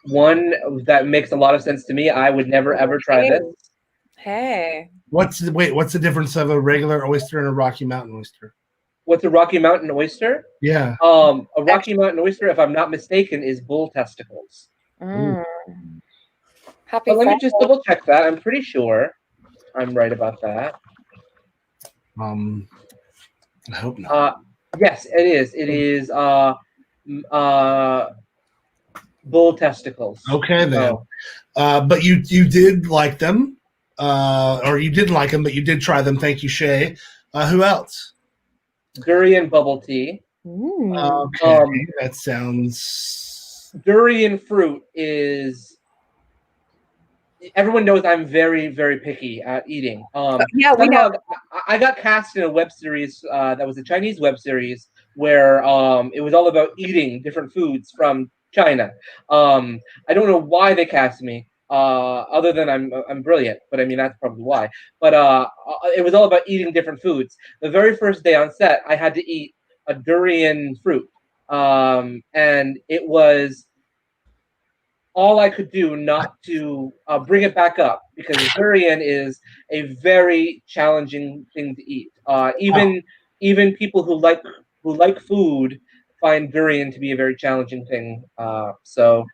One that makes a lot of sense to me. I would never ever try this. Hey. What's the difference of a regular oyster and a Rocky Mountain oyster? What's a Rocky Mountain oyster? Yeah. A Rocky Mountain oyster, if I'm not mistaken, is bull testicles. Happy Let me just double check that. I'm pretty sure I'm right about that. I hope not. Yes, it is. It is bull testicles. Okay then. But you did like them, or you didn't like them, but you did try them. Thank you, Shay. Who else? Durian bubble tea. Okay, that sounds. Durian fruit is. Everyone knows I'm very, very picky at eating. We know. I got cast in a web series that was a Chinese web series where it was all about eating different foods from China. I don't know why they cast me, other than I'm brilliant, but I mean that's probably why. But it was all about eating different foods. The very first day on set, I had to eat a durian fruit, and it was all I could do not to bring it back up, because durian is a very challenging thing to eat. Even people who like food find durian to be a very challenging thing. So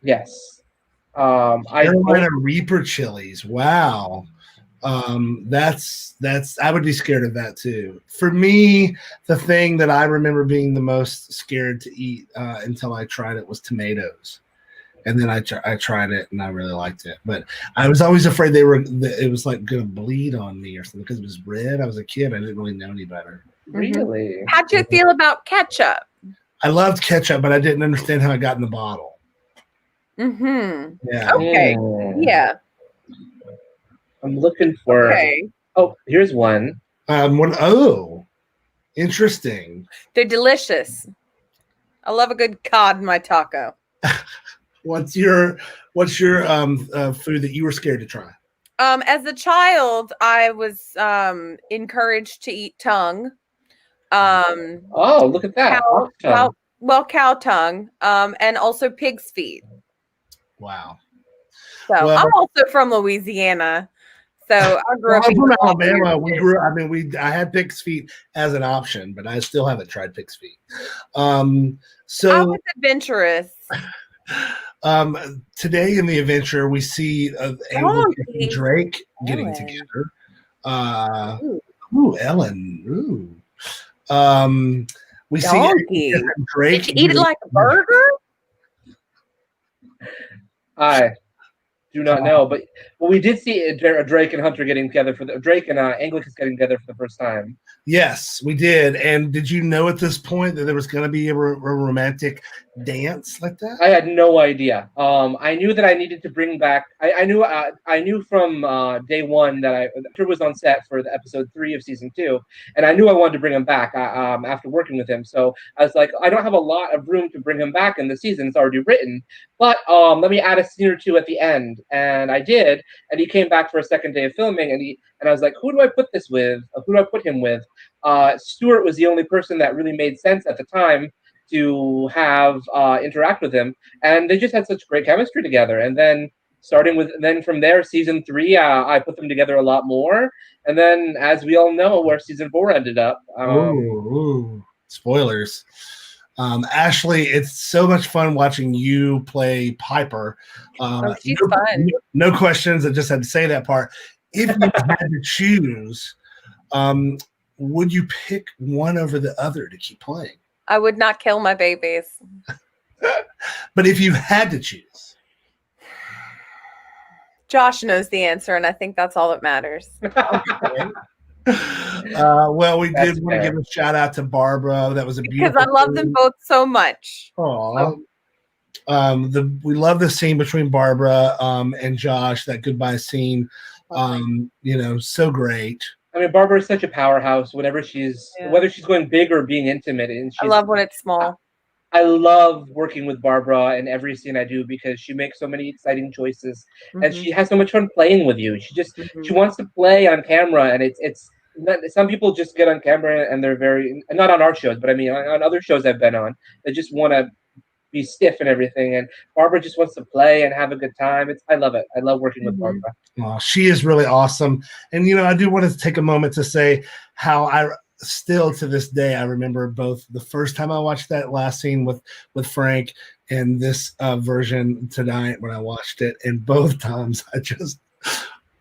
yes. Carolina Reaper chilies. Wow. That's I would be scared of that too. For me, the thing that I remember being the most scared to eat until I tried it was tomatoes. And then I tried it and I really liked it, but I was always afraid it was like gonna bleed on me or something because it was red. I was a kid. I didn't really know any better. Really? How'd you feel about ketchup? I loved ketchup, but I didn't understand how it got in the bottle. Mm-hmm. Yeah. Okay. Yeah. I'm looking for. Okay. Oh, here's one. Oh, interesting. They're delicious. I love a good cod in my taco. What's your food that you were scared to try? As a child, I was encouraged to eat tongue. Oh, look at that. Cow tongue. And also pig's feet. Wow. So I'm also from Louisiana. So I grew up I'm in from Alabama. I had pig's feet as an option, but I still haven't tried pig's feet. So I was adventurous. Today in the adventure, we see Angela and Drake getting together. Ellen. We see Drake. Did you eat it like a burger? I do not know, but we did see Drake and Hunter getting together Drake and Anglicus getting together for the first time. Yes, we did. And did you know at this point that there was going to be a romantic dance like that? I had no idea. I knew that I needed to bring back. I knew from day one that Hunter was on set for the episode 3 of season 2, and I knew I wanted to bring him back after working with him. So I was like, I don't have a lot of room to bring him back in the season; it's already written. But let me add a scene or two at the end, and I did. And he came back for a second day of filming, and I was like, who do I put this with? Who do I put him with? Stuart was the only person that really made sense at the time to have interact with him, and they just had such great chemistry together. And then from there, season 3, I put them together a lot more. And then, as we all know, where season 4 ended up. Spoilers. Ashley, it's so much fun watching you play Piper. She's fun. No questions. I just had to say that part. If you had to choose, would you pick one over the other to keep playing? I would not kill my babies. But if you had to choose. Josh knows the answer, and I think that's all that matters. Well, we did want to give a shout out to Barbara. That was a beautiful. Because I love them both so much. Aww. We love the scene between Barbara and Josh. That goodbye scene. So great. I mean, Barbara is such a powerhouse. Whether she's going big or being intimate, and I love when it's small. I love working with Barbara in every scene I do because she makes so many exciting choices, and she has so much fun playing with you. She just she wants to play on camera, and it's not, some people just get on camera and they're very not on our shows, but I mean on other shows I've been on, they just want to be stiff and everything. And Barbara just wants to play and have a good time. I love it. I love working with Barbara. Well, she is really awesome. And, I do want to take a moment to say how I still to this day, I remember both the first time I watched that last scene with Frank and this version tonight when I watched it. And both times I just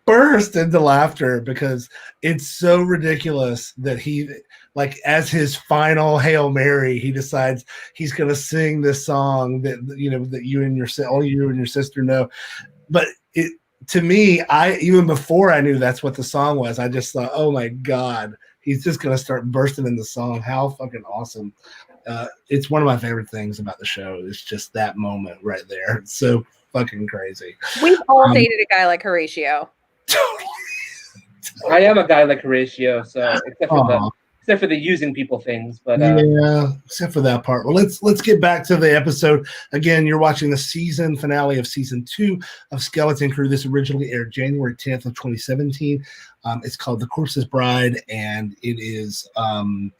burst into laughter because it's so ridiculous that he, like, as his final Hail Mary, he decides he's going to sing this song that you and your sister know. But to me, even before I knew that's what the song was, I just thought, oh my God, he's just going to start bursting in the song. How fucking awesome. It's one of my favorite things about the show. It's just that moment right there. It's so fucking crazy. We've all dated a guy like Horatio. I am a guy like Horatio, so except for the using people things, but yeah, except for that part. Well, let's get back to the episode. Again, you're watching the season finale of season 2 of Skeleton Crew. This originally aired January 10th of 2017. It's called The Corpse's Bride, and it is that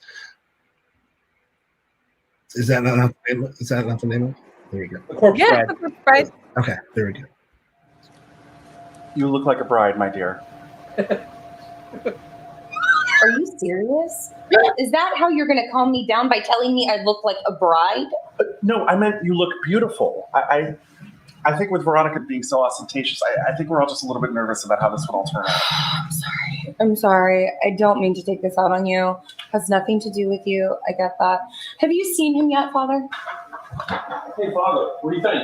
not the name of it? There we go. The Corpse Bride. The Corpse Bride. Okay, there we go. You look like a bride, my dear. Are you serious? Is that how you're going to calm me down, by telling me I look like a bride? No, I meant you look beautiful. I think with Veronica being so ostentatious, I think we're all just a little bit nervous about how this would all turn out. I'm sorry. I don't mean to take this out on you. It has nothing to do with you. I get that. Have you seen him yet, Father? Hey, Father, what do you think?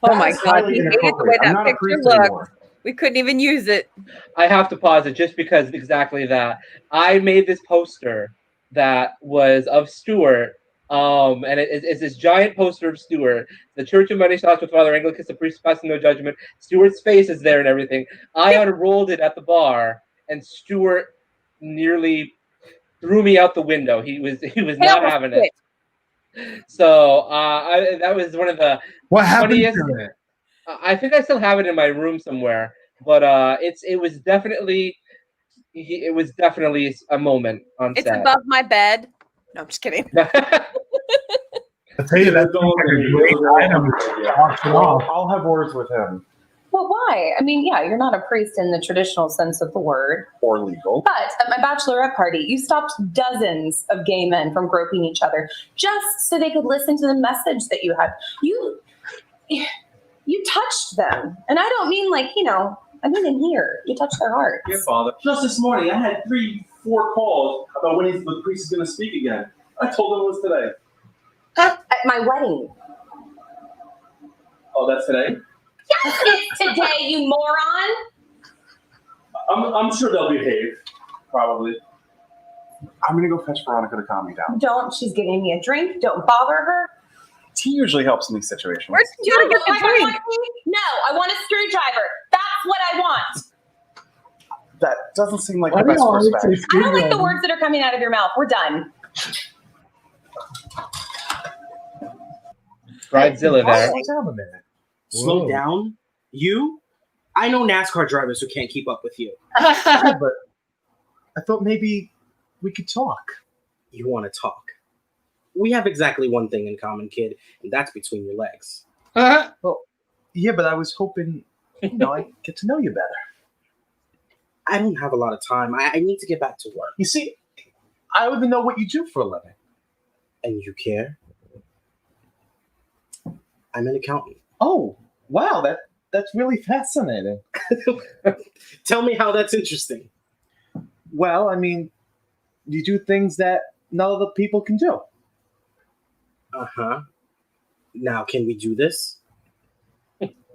Oh my God, he hated the way that picture looked. We couldn't even use it. I have to pause it just because exactly that. I made this poster that was of Stuart, and it's this giant poster of Stuart. The Church of Money Shots with Father Anglicus, the priest passing no judgment. Stuart's face is there and everything. I unrolled it at the bar, and Stuart nearly threw me out the window. He was not having it. So that was one of the What happened funniest. to it? I think I still have it in my room somewhere, but it was definitely a moment on It's set. above my bed. No, I'm just kidding. I tell you, that's like a great item. I'll have words with him. Well, why? I mean, yeah, you're not a priest in the traditional sense of the word. Or legal. But at my bachelorette party, you stopped dozens of gay men from groping each other just so they could listen to the message that you had. You touched them. And I don't mean like, I mean in here. You touched their hearts. Yeah, Father. Just this morning, I had 3-4 calls about when the priest is going to speak again. I told him it was today. At my wedding. Oh, that's today? Yes, it's today, you moron. I'm sure they'll behave. Probably. I'm going to go fetch Veronica to calm me down. Don't. She's getting me a drink. Don't bother her. Tea usually helps in these situations. Where'd you get the drink? No, I want a screwdriver. That's what I want. That doesn't seem like the best first match. I don't like the words that are coming out of your mouth. We're done. Bridezilla there. Slow down a minute. Slow down? You? I know NASCAR drivers who can't keep up with you. Yeah, but I thought maybe we could talk. You want to talk? We have exactly one thing in common, kid, and that's between your legs. Well, yeah, but I was hoping, I'd get to know you better. I don't have a lot of time. I need to get back to work. You see, I don't even know what you do for a living. And you care? I'm an accountant. Oh, wow, that's really fascinating. Tell me how that's interesting. Well, I mean, you do things that none other people can do. Uh-huh. Now, can we do this?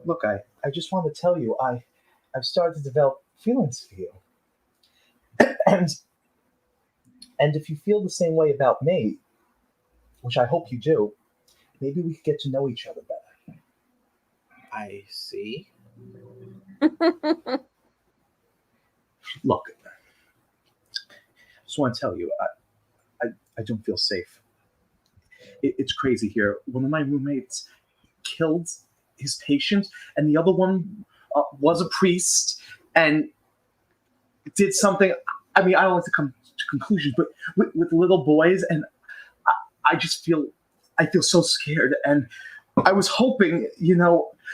Look, I just want to tell you, I've started to develop feelings for you. And if you feel the same way about me, which I hope you do, maybe we could get to know each other better. I see. Look, I just want to tell you, I don't feel safe. It's crazy here. One of my roommates killed his patient, and the other one was a priest and did something. I mean, I don't like to come to conclusions, but with little boys, and I feel so scared. And I was hoping,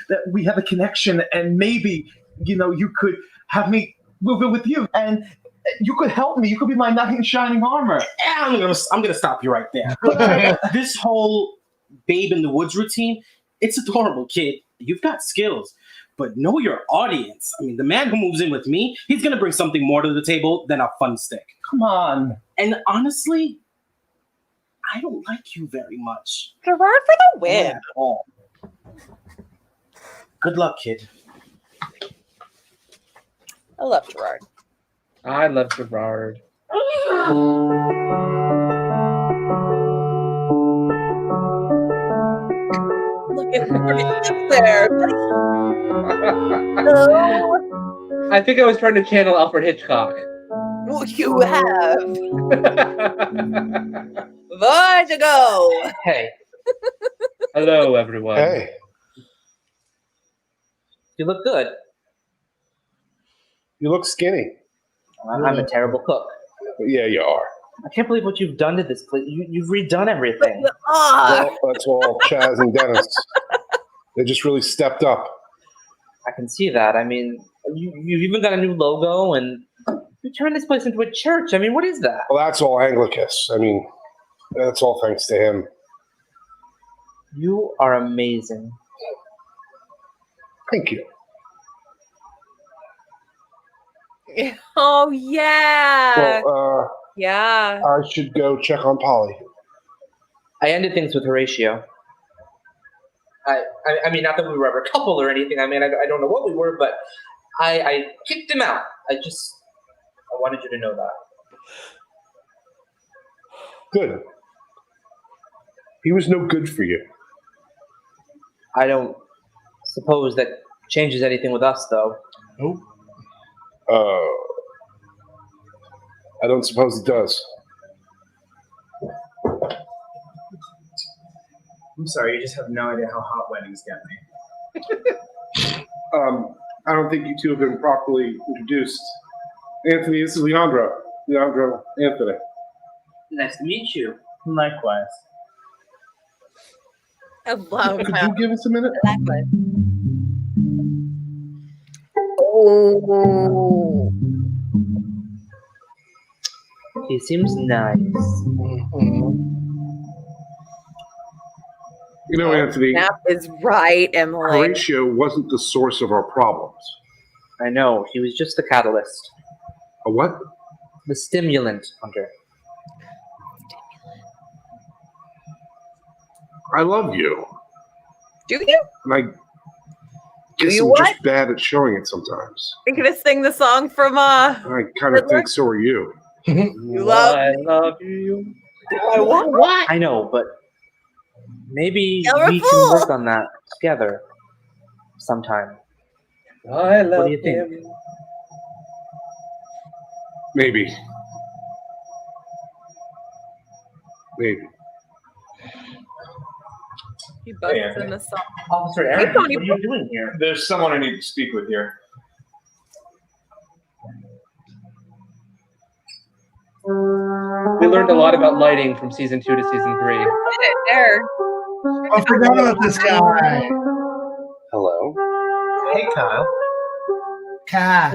that we have a connection, and maybe, you could have me move in with you, and you could help me. You could be my knight in shining armor. I'm gonna stop you right there. This whole babe in the woods routine, it's adorable, kid. You've got skills, but know your audience. I mean, the man who moves in with me, he's gonna bring something more to the table than a fun stick. Come on. And honestly, I don't like you very much. Gerard for the win. Not at all. Good luck, kid. I love Gerard. I love Gerard. Look at him there. I think I was trying to channel Alfred Hitchcock. Well, you have. Vertigo. Hey. Hello, everyone. Hey. You look good. You look skinny. I'm a terrible cook. Yeah, you are. I can't believe what you've done to this place. You've redone everything. Well, that's all Chaz and Dennis. They just really stepped up. I can see that. I mean, you've even got a new logo, and We turned this place into a church. I mean, what is that? Well, that's all Anglicus. I mean, that's all thanks to him. You are amazing. Thank you. Oh yeah. Well, yeah. I should go check on Polly. I ended things with Horatio. I mean, not that we were ever a couple or anything. I mean, I don't know what we were, but I kicked him out. I wanted you to know that. Good. He was no good for you. I don't suppose that changes anything with us, though. Nope. I don't suppose it does. I'm sorry, you just have no idea how hot weddings get me. I don't think you two have been properly introduced. Anthony, this is Leandro. Leandro Anthony. Nice to meet you. Likewise. I love Could you give us a minute? Oh. He seems nice. You know, Anthony, That is right, Emily. Horatio wasn't the source of our problems. I know. He was just the catalyst. A what? The stimulant, Hunter. I love you. Do you? And I guess you I'm what? just bad at showing it sometimes. Think of us sing the song from I kind of Riddler? think so are you. You love I love you. I what? I know, but maybe You're a we fool. can work on that together sometime. I love What do you think? him. Maybe. Maybe. He busts in the song. Officer Hey, Aaron, what Tony. are you doing here? There's someone I need to speak with here. We learned a lot about lighting from season 2 to season 3. There. I forgot about this guy. Hello. Hey, Kyle. Kai.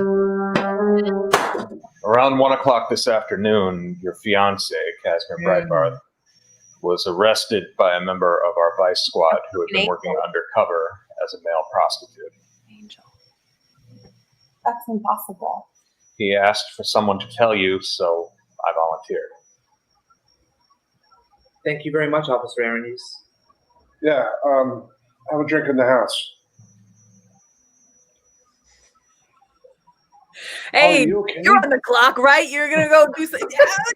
Around 1 o'clock this afternoon, your fiance, Casimir Breitbarth, was arrested by a member of our vice squad who had been working undercover as a male prostitute. That's impossible. He asked for someone to tell you, so I volunteered. Thank you very much, Officer Aaron. Yeah, have a drink in the house. Hey, you okay? you're on the clock, right? You're gonna go do something.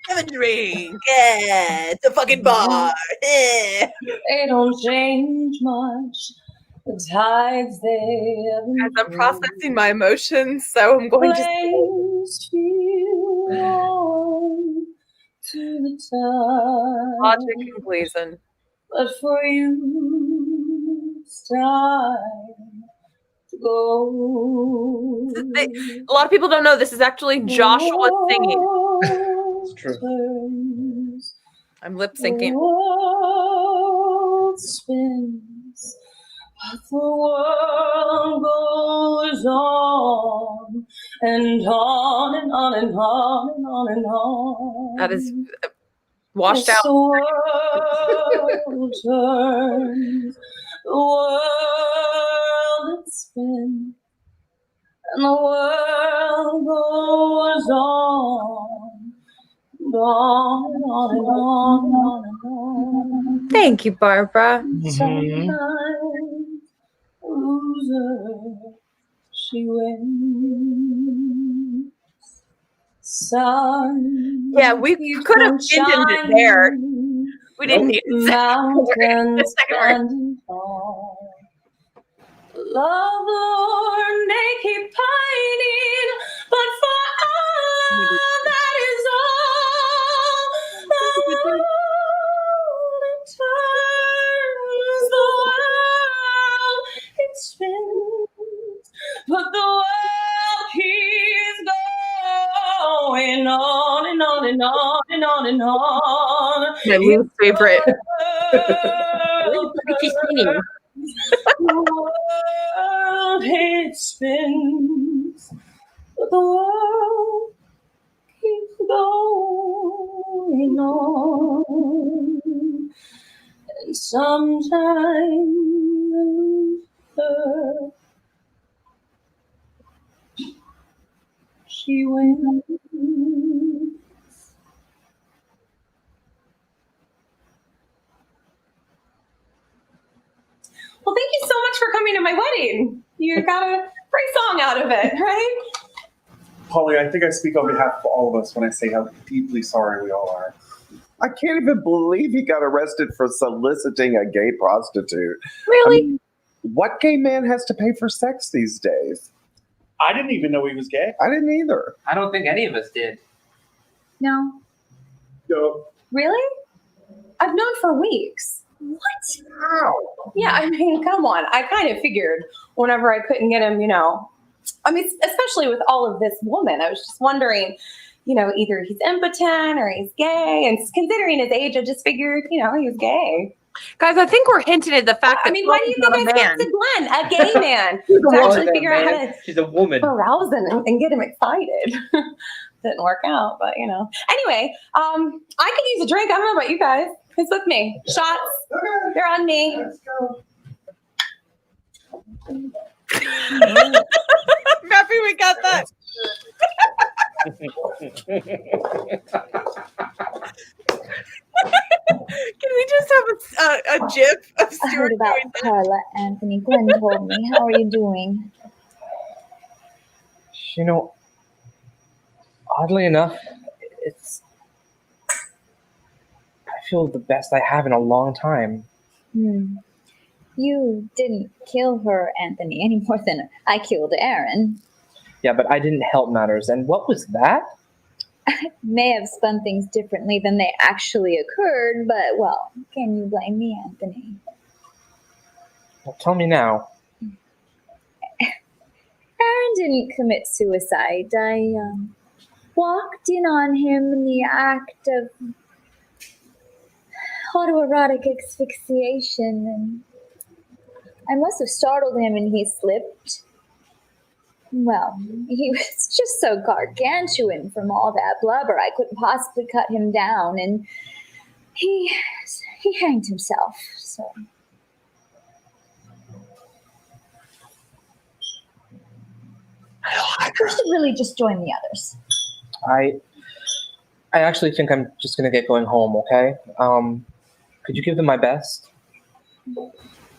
Have a drink. Yeah, it's a fucking bar. Yeah. They don't change much. The tides they ebb and As I'm processing my emotions, so I'm going to. flames feel warm to the touch. Logic and Gleason. But for you, it's time to go. A lot of people don't know this is actually Joshua singing. It's true. I'm lip syncing. The world spins, but the world goes on and on and on and on and on and on. That is washed Yes, out. the world turns, the world spins, and the world goes on and on and on and on and on and on. Thank you, Barbara. Sometimes a loser, she wins. Sun. Yeah, we could have ended it there. We didn't need to Mountains standing tall. Love, Lord, they keep pining, but for all that is all. The world it turns, the world it spins, but the world keeps going on and on and on and on and on. My least favorite. The world it spins, but the world going on. And sometimes she wins. Well, thank you so much for coming to my wedding. You got a great song out of it, right? Polly, I think I speak on behalf of all of us when I say how deeply sorry we all are. I can't even believe he got arrested for soliciting a gay prostitute. Really? I mean, what gay man has to pay for sex these days? I didn't even know he was gay. I didn't either. I don't think any of us did. No. No. Really? I've known for weeks. What? How? Yeah, I mean, come on. I kind of figured whenever I couldn't get him, I mean, especially with all of this woman, I was just wondering, either he's impotent or he's gay. And considering his age, I just figured, he was gay. Guys, I think we're hinting at the fact that why do you think I texted Glenn, a gay man, to actually figure out how to She's a woman. arouse him and get him excited? Didn't work out, but Anyway, I could use a drink. I don't know about you guys. Who's with me? Shots. They're on me. Let's go. I'm happy we got that. Can we just have a gif of I Stuart heard about doing that? Carla, Anthony. Glenn told me. How are you doing? Oddly enough, I feel the best I have in a long time. You didn't kill her, Anthony, any more than I killed Aaron. Yeah, but I didn't help matters. And what was that? I may have spun things differently than they actually occurred, but, well, can you blame me, Anthony? Well, tell me now. Aaron didn't commit suicide. I walked in on him in the act of autoerotic asphyxiation, and I must have startled him and he slipped. Well, he was just so gargantuan from all that blubber, I couldn't possibly cut him down, and he hanged himself, so... We should really just join the others. I actually think I'm just going to get going home, okay? Could you give them my best?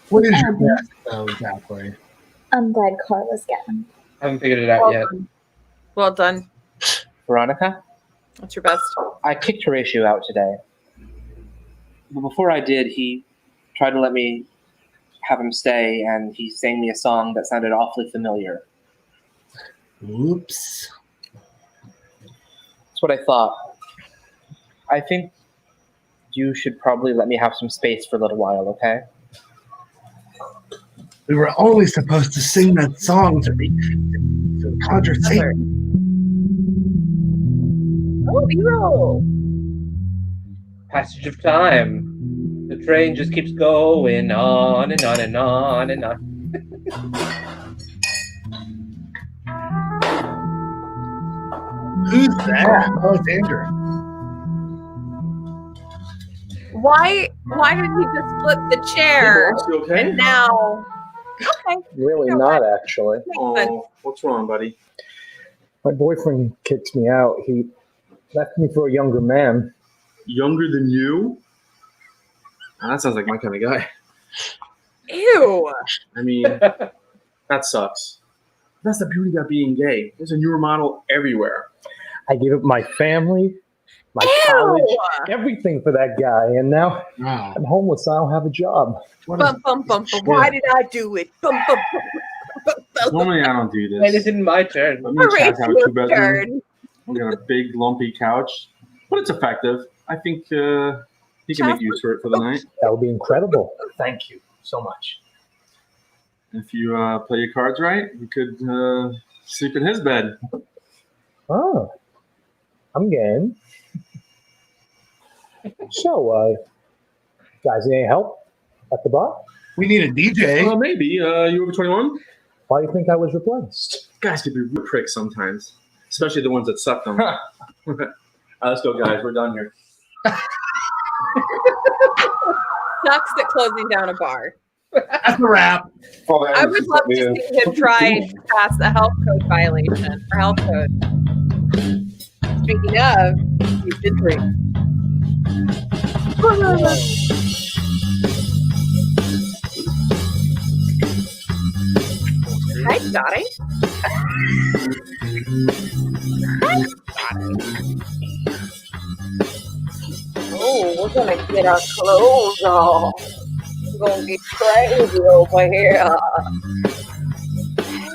What is your best, though, exactly? I'm glad Carla's getting. I haven't figured it out yet. Well done. Veronica? What's your best? I kicked Horatio out today. But before I did, he tried to let me have him stay, and he sang me a song that sounded awfully familiar. Oops. That's what I thought. I think you should probably let me have some space for a little while, okay? We were only supposed to sing that song to conjure Satan. Oh, B-roll. Passage of time. The train just keeps going on and on and on and on. Who's that? Oh, it's Andrew. Why didn't he just flip the chair? You okay? And now... Okay. Really not, actually. Oh, what's wrong, buddy? My boyfriend kicked me out. He left me for a younger man. Younger than you? Oh, that sounds like my kind of guy. Ew. I mean, that sucks. That's the beauty about being gay. There's a newer model everywhere. I gave up my family, my college, everything for that guy, and now I'm homeless. I don't have a job. Bum, bum, bum, bum. Why did I do it? Bum, bum, bum, bum, bum. Normally, I don't do this. Wait, isn't my turn. Me and Chad have a Horatius' 2-bedroom. turn. We got a big, lumpy couch, but it's effective. I think he can make use of it for the night. That would be incredible. Thank you so much. If you play your cards right, you could sleep in his bed. Oh, I'm game. So, guys, need any help at the bar? We need a DJ. Well, maybe. You over 21? Why do you think I was replaced? Guys could be real pricks sometimes, especially the ones that suck them. Let's go, guys. We're done here. Sucks at closing down a bar. That's a wrap. I would love to see him try to pass a health code violation or health code. Speaking of, you should drink. Hi, Dottie. Hi, Dottie. Oh, we're gonna get our clothes off. We're gonna get crazy over here.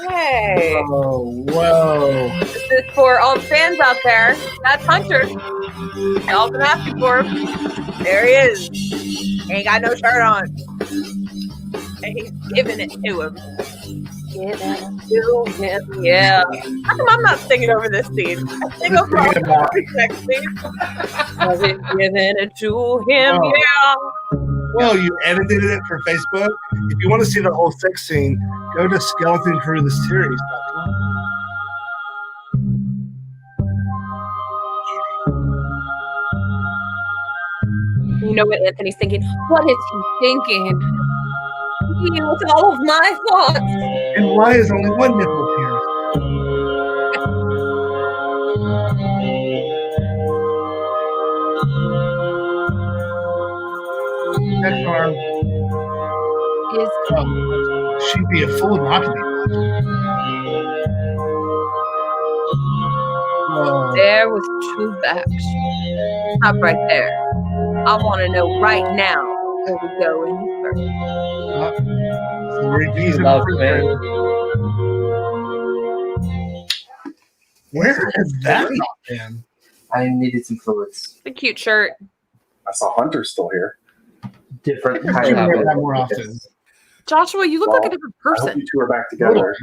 Hey. Oh, whoa. This is for all the fans out there. That's Hunter. Y'all been asking for him. There he is. Ain't got no shirt on. And he's giving it to him. Giving it to him, yeah. How come I'm not singing over this scene? I sing over all the next scene. Was it giving it to him, yeah. Well, you edited it for Facebook. If you want to see the whole sex scene, go to Skeleton Crew the series. You know what Anthony's thinking? What is he thinking? He knows all of my thoughts. And why is only one nipple pierced? Next arm is she'd be a fool not to be. There was two backs. Stop right there. I want to know right now where we go in this first. Where is that been? I needed some fluids. A cute shirt. I saw Hunter still here. Different You kind should of wear that more often. Joshua, you look like a different I hope person. you two are back together.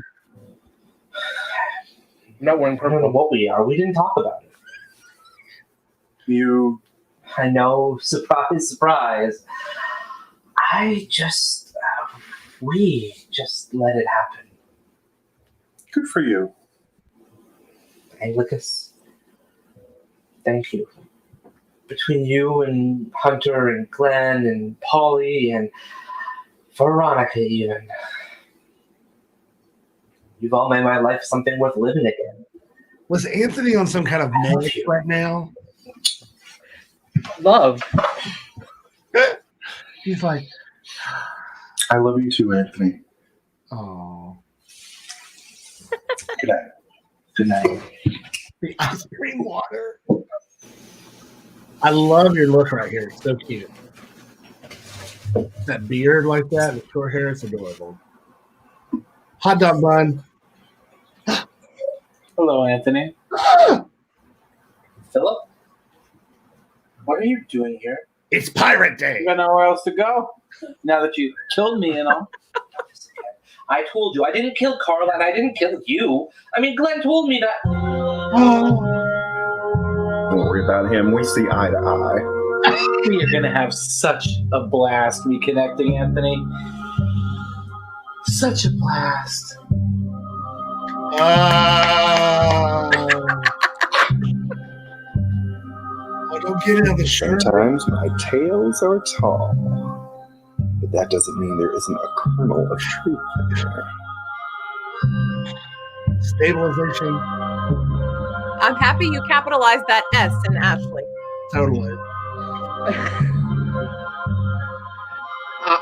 I'm not wearing purple. What we are. We didn't talk about it. You. I know. Surprise, surprise. We just let it happen. Good for you. Anglicus, thank you. Between you and Hunter and Glenn and Polly and Veronica even, you've all made my life something worth living again. Was Anthony on some kind of manic right now? Love. He's like, I love you too, Anthony. oh. Good night. Good night. The ice cream water. I love your look right here. It's so cute. That beard like that, the short hair, it's adorable. Hot dog bun. Hello, Anthony. Philip? What are you doing here? It's Pirate Day. You got nowhere else to go? Now that you killed me and all. I told you, I didn't kill Carla and I didn't kill you. I mean, Glenn told me that. Don't worry about him. We see eye to eye. We are going to have such a blast reconnecting, Anthony. Such a blast. Oh, don't get it on the shirt. Sometimes my tales are tall, but that doesn't mean there isn't a kernel of truth there. Stabilization. I'm happy you capitalized that S in Ashley. Totally.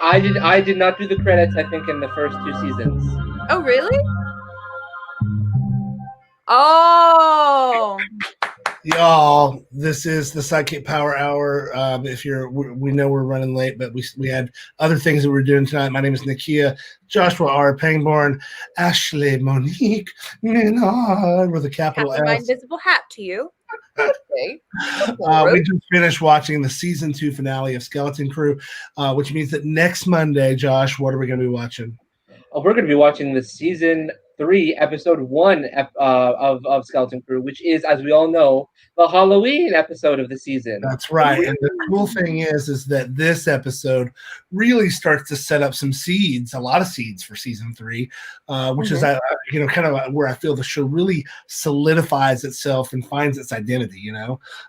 I did not do the credits, I think, in the first 2 seasons. Oh, really? Oh. Y'all, this is the SideKick Power Hour. We know we're running late, but we had other things that we're doing tonight. My name is Nakia, Joshua R. Pangborn, Ashley, Monique, Menard with a capital Captain my S. invisible hat to you. Okay. We just finished watching the season 2 finale of Skeleton Crew, which means that next Monday, Josh, what are we going to be watching? We're going to be watching the season 3, episode 1 of Skeleton Crew, which is, as we all know, the Halloween episode of the season. That's right. And the cool thing is that this episode really starts to set up some seeds, a lot of seeds for season 3, which is kind of where I feel the show really solidifies itself and finds its identity.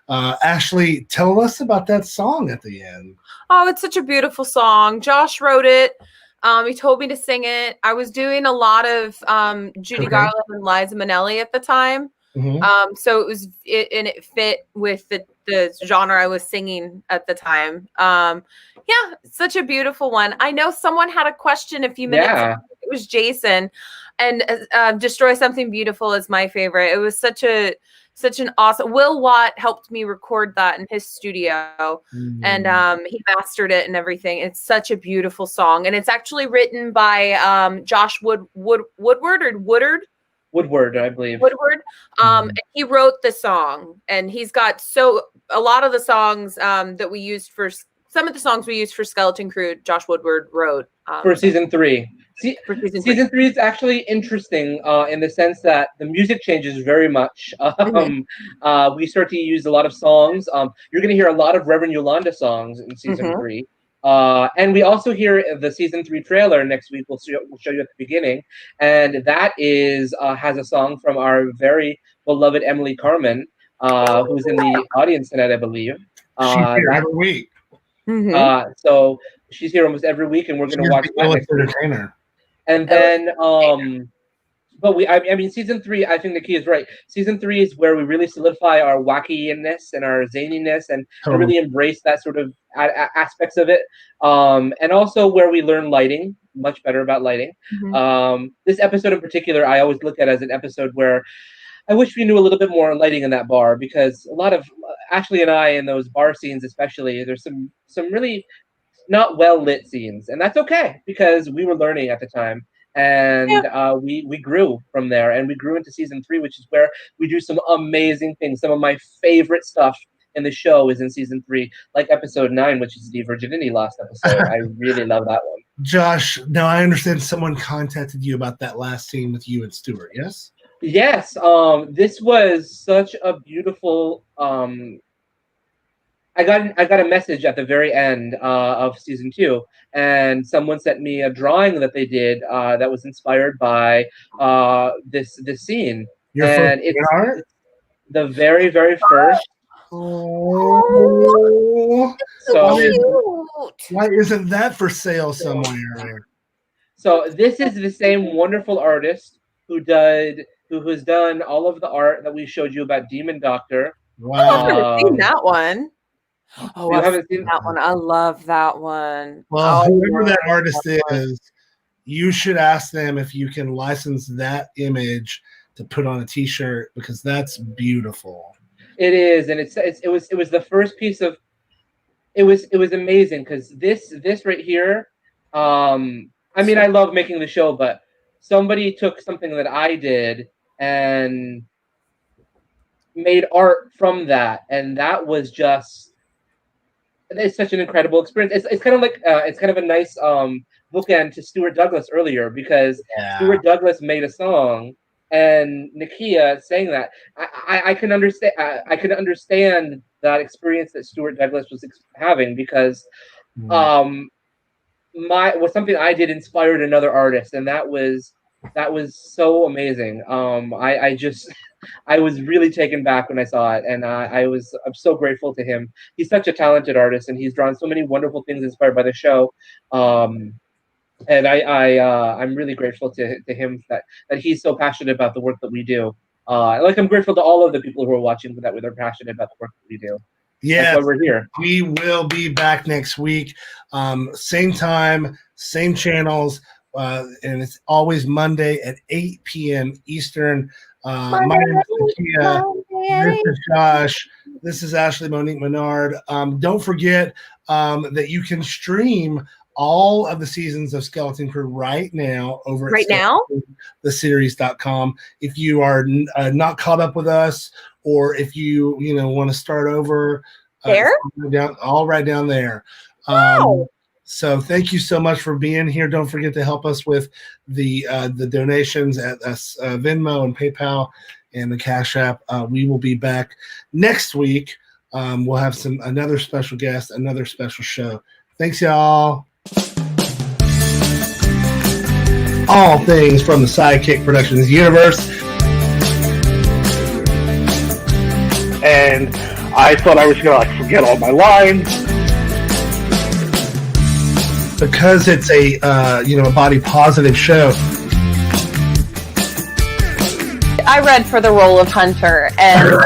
Ashley, tell us about that song at the end. Oh, it's such a beautiful song. Josh wrote it. He told me to sing it. I was doing a lot of Judy Garland and Liza Minnelli at the time. So it fit with the genre I was singing at the time. Such a beautiful one. I know someone had a question a few minutes ago. It was Jason, and Destroy Something Beautiful is my favorite. It was such an awesome. Will Watt helped me record that in his studio, and he mastered it and everything. It's such a beautiful song, and it's actually written by Josh Woodward, I believe. Woodward. And he wrote the song, and he's got a lot of the songs that we used for some of the songs we used for Skeleton Crew. Josh Woodward wrote for season 3. Season 3 is actually interesting in the sense that the music changes very much. We start to use a lot of songs. You're going to hear a lot of Reverend Yolanda songs in season 3. And we also hear the season 3 trailer next week. We'll show you at the beginning, and that has a song from our very beloved Emily Carmen, who's in the audience tonight, I believe. She's here every week. So she's here almost every week, and we're going to watch that next week. And then, I mean, season 3, I think the key is right. Season 3 is where we really solidify our wackiness and our zaniness and really embrace that sort of aspects of it. And also where we learn lighting, much better about lighting. This episode in particular, I always look at as an episode where I wish we knew a little bit more on lighting in that bar, because a lot of Ashley and I in those bar scenes, especially, there's some really not well lit scenes, and that's okay because we were learning at the time, and we grew from there, and we grew into season 3, which is where we do some amazing things. Some of my favorite stuff in the show is in season 3, like episode 9, which is the virginity lost episode. I really love that one. Josh, now I understand someone contacted you about that last scene with you and Stuart. Yes. This was such a beautiful. I got a message at the very end of season 2, and someone sent me a drawing that they did that was inspired by this scene. And it's the very, very first. Why isn't that for sale somewhere? So this is the same wonderful artist who has done all of the art that we showed you about Demon Doctor. Wow. I haven't seen that one. Oh, you I haven't seen that one. I love that one. Well, whoever that artist is, you should ask them if you can license that image to put on a T-shirt, because that's beautiful. It is, and it was the first piece of. It was amazing because this right here. I mean, I love making the show, but somebody took something that I did and made art from that, and that was just. It's such an incredible experience. It's kind of like it's kind of a nice bookend to Stuart Douglas earlier, because Stuart Douglas made a song, and Nakia sang that. I can understand. I can understand that experience that Stuart Douglas was having, because something I did inspired another artist, and that was so amazing. I was really taken back when I saw it, and I'm so grateful to him. He's such a talented artist, and he's drawn so many wonderful things inspired by the show. And I'm really grateful to him that he's so passionate about the work that we do. I'm grateful to all of the people who are watching that they're passionate about the work that we do. Yeah, that's why we're here. We will be back next week, same time, same channels, and it's always Monday at 8 p.m. Eastern. My name is Nakia. This is Josh. This is Ashley, Monique, Menard. Don't forget that you can stream all of the seasons of Skeleton Crew right now over at theseries.com. If you are not caught up with us, or if you want to start over, there, all right down there. Wow. So thank you so much for being here. Don't forget to help us with the donations at Venmo and PayPal and the Cash App. We will be back next week. We'll have another special guest, another special show. Thanks, y'all. All things from the SideKick Productions universe. And I thought I was going to forget all my lines. Because it's a body positive show. I read for the role of Hunter, and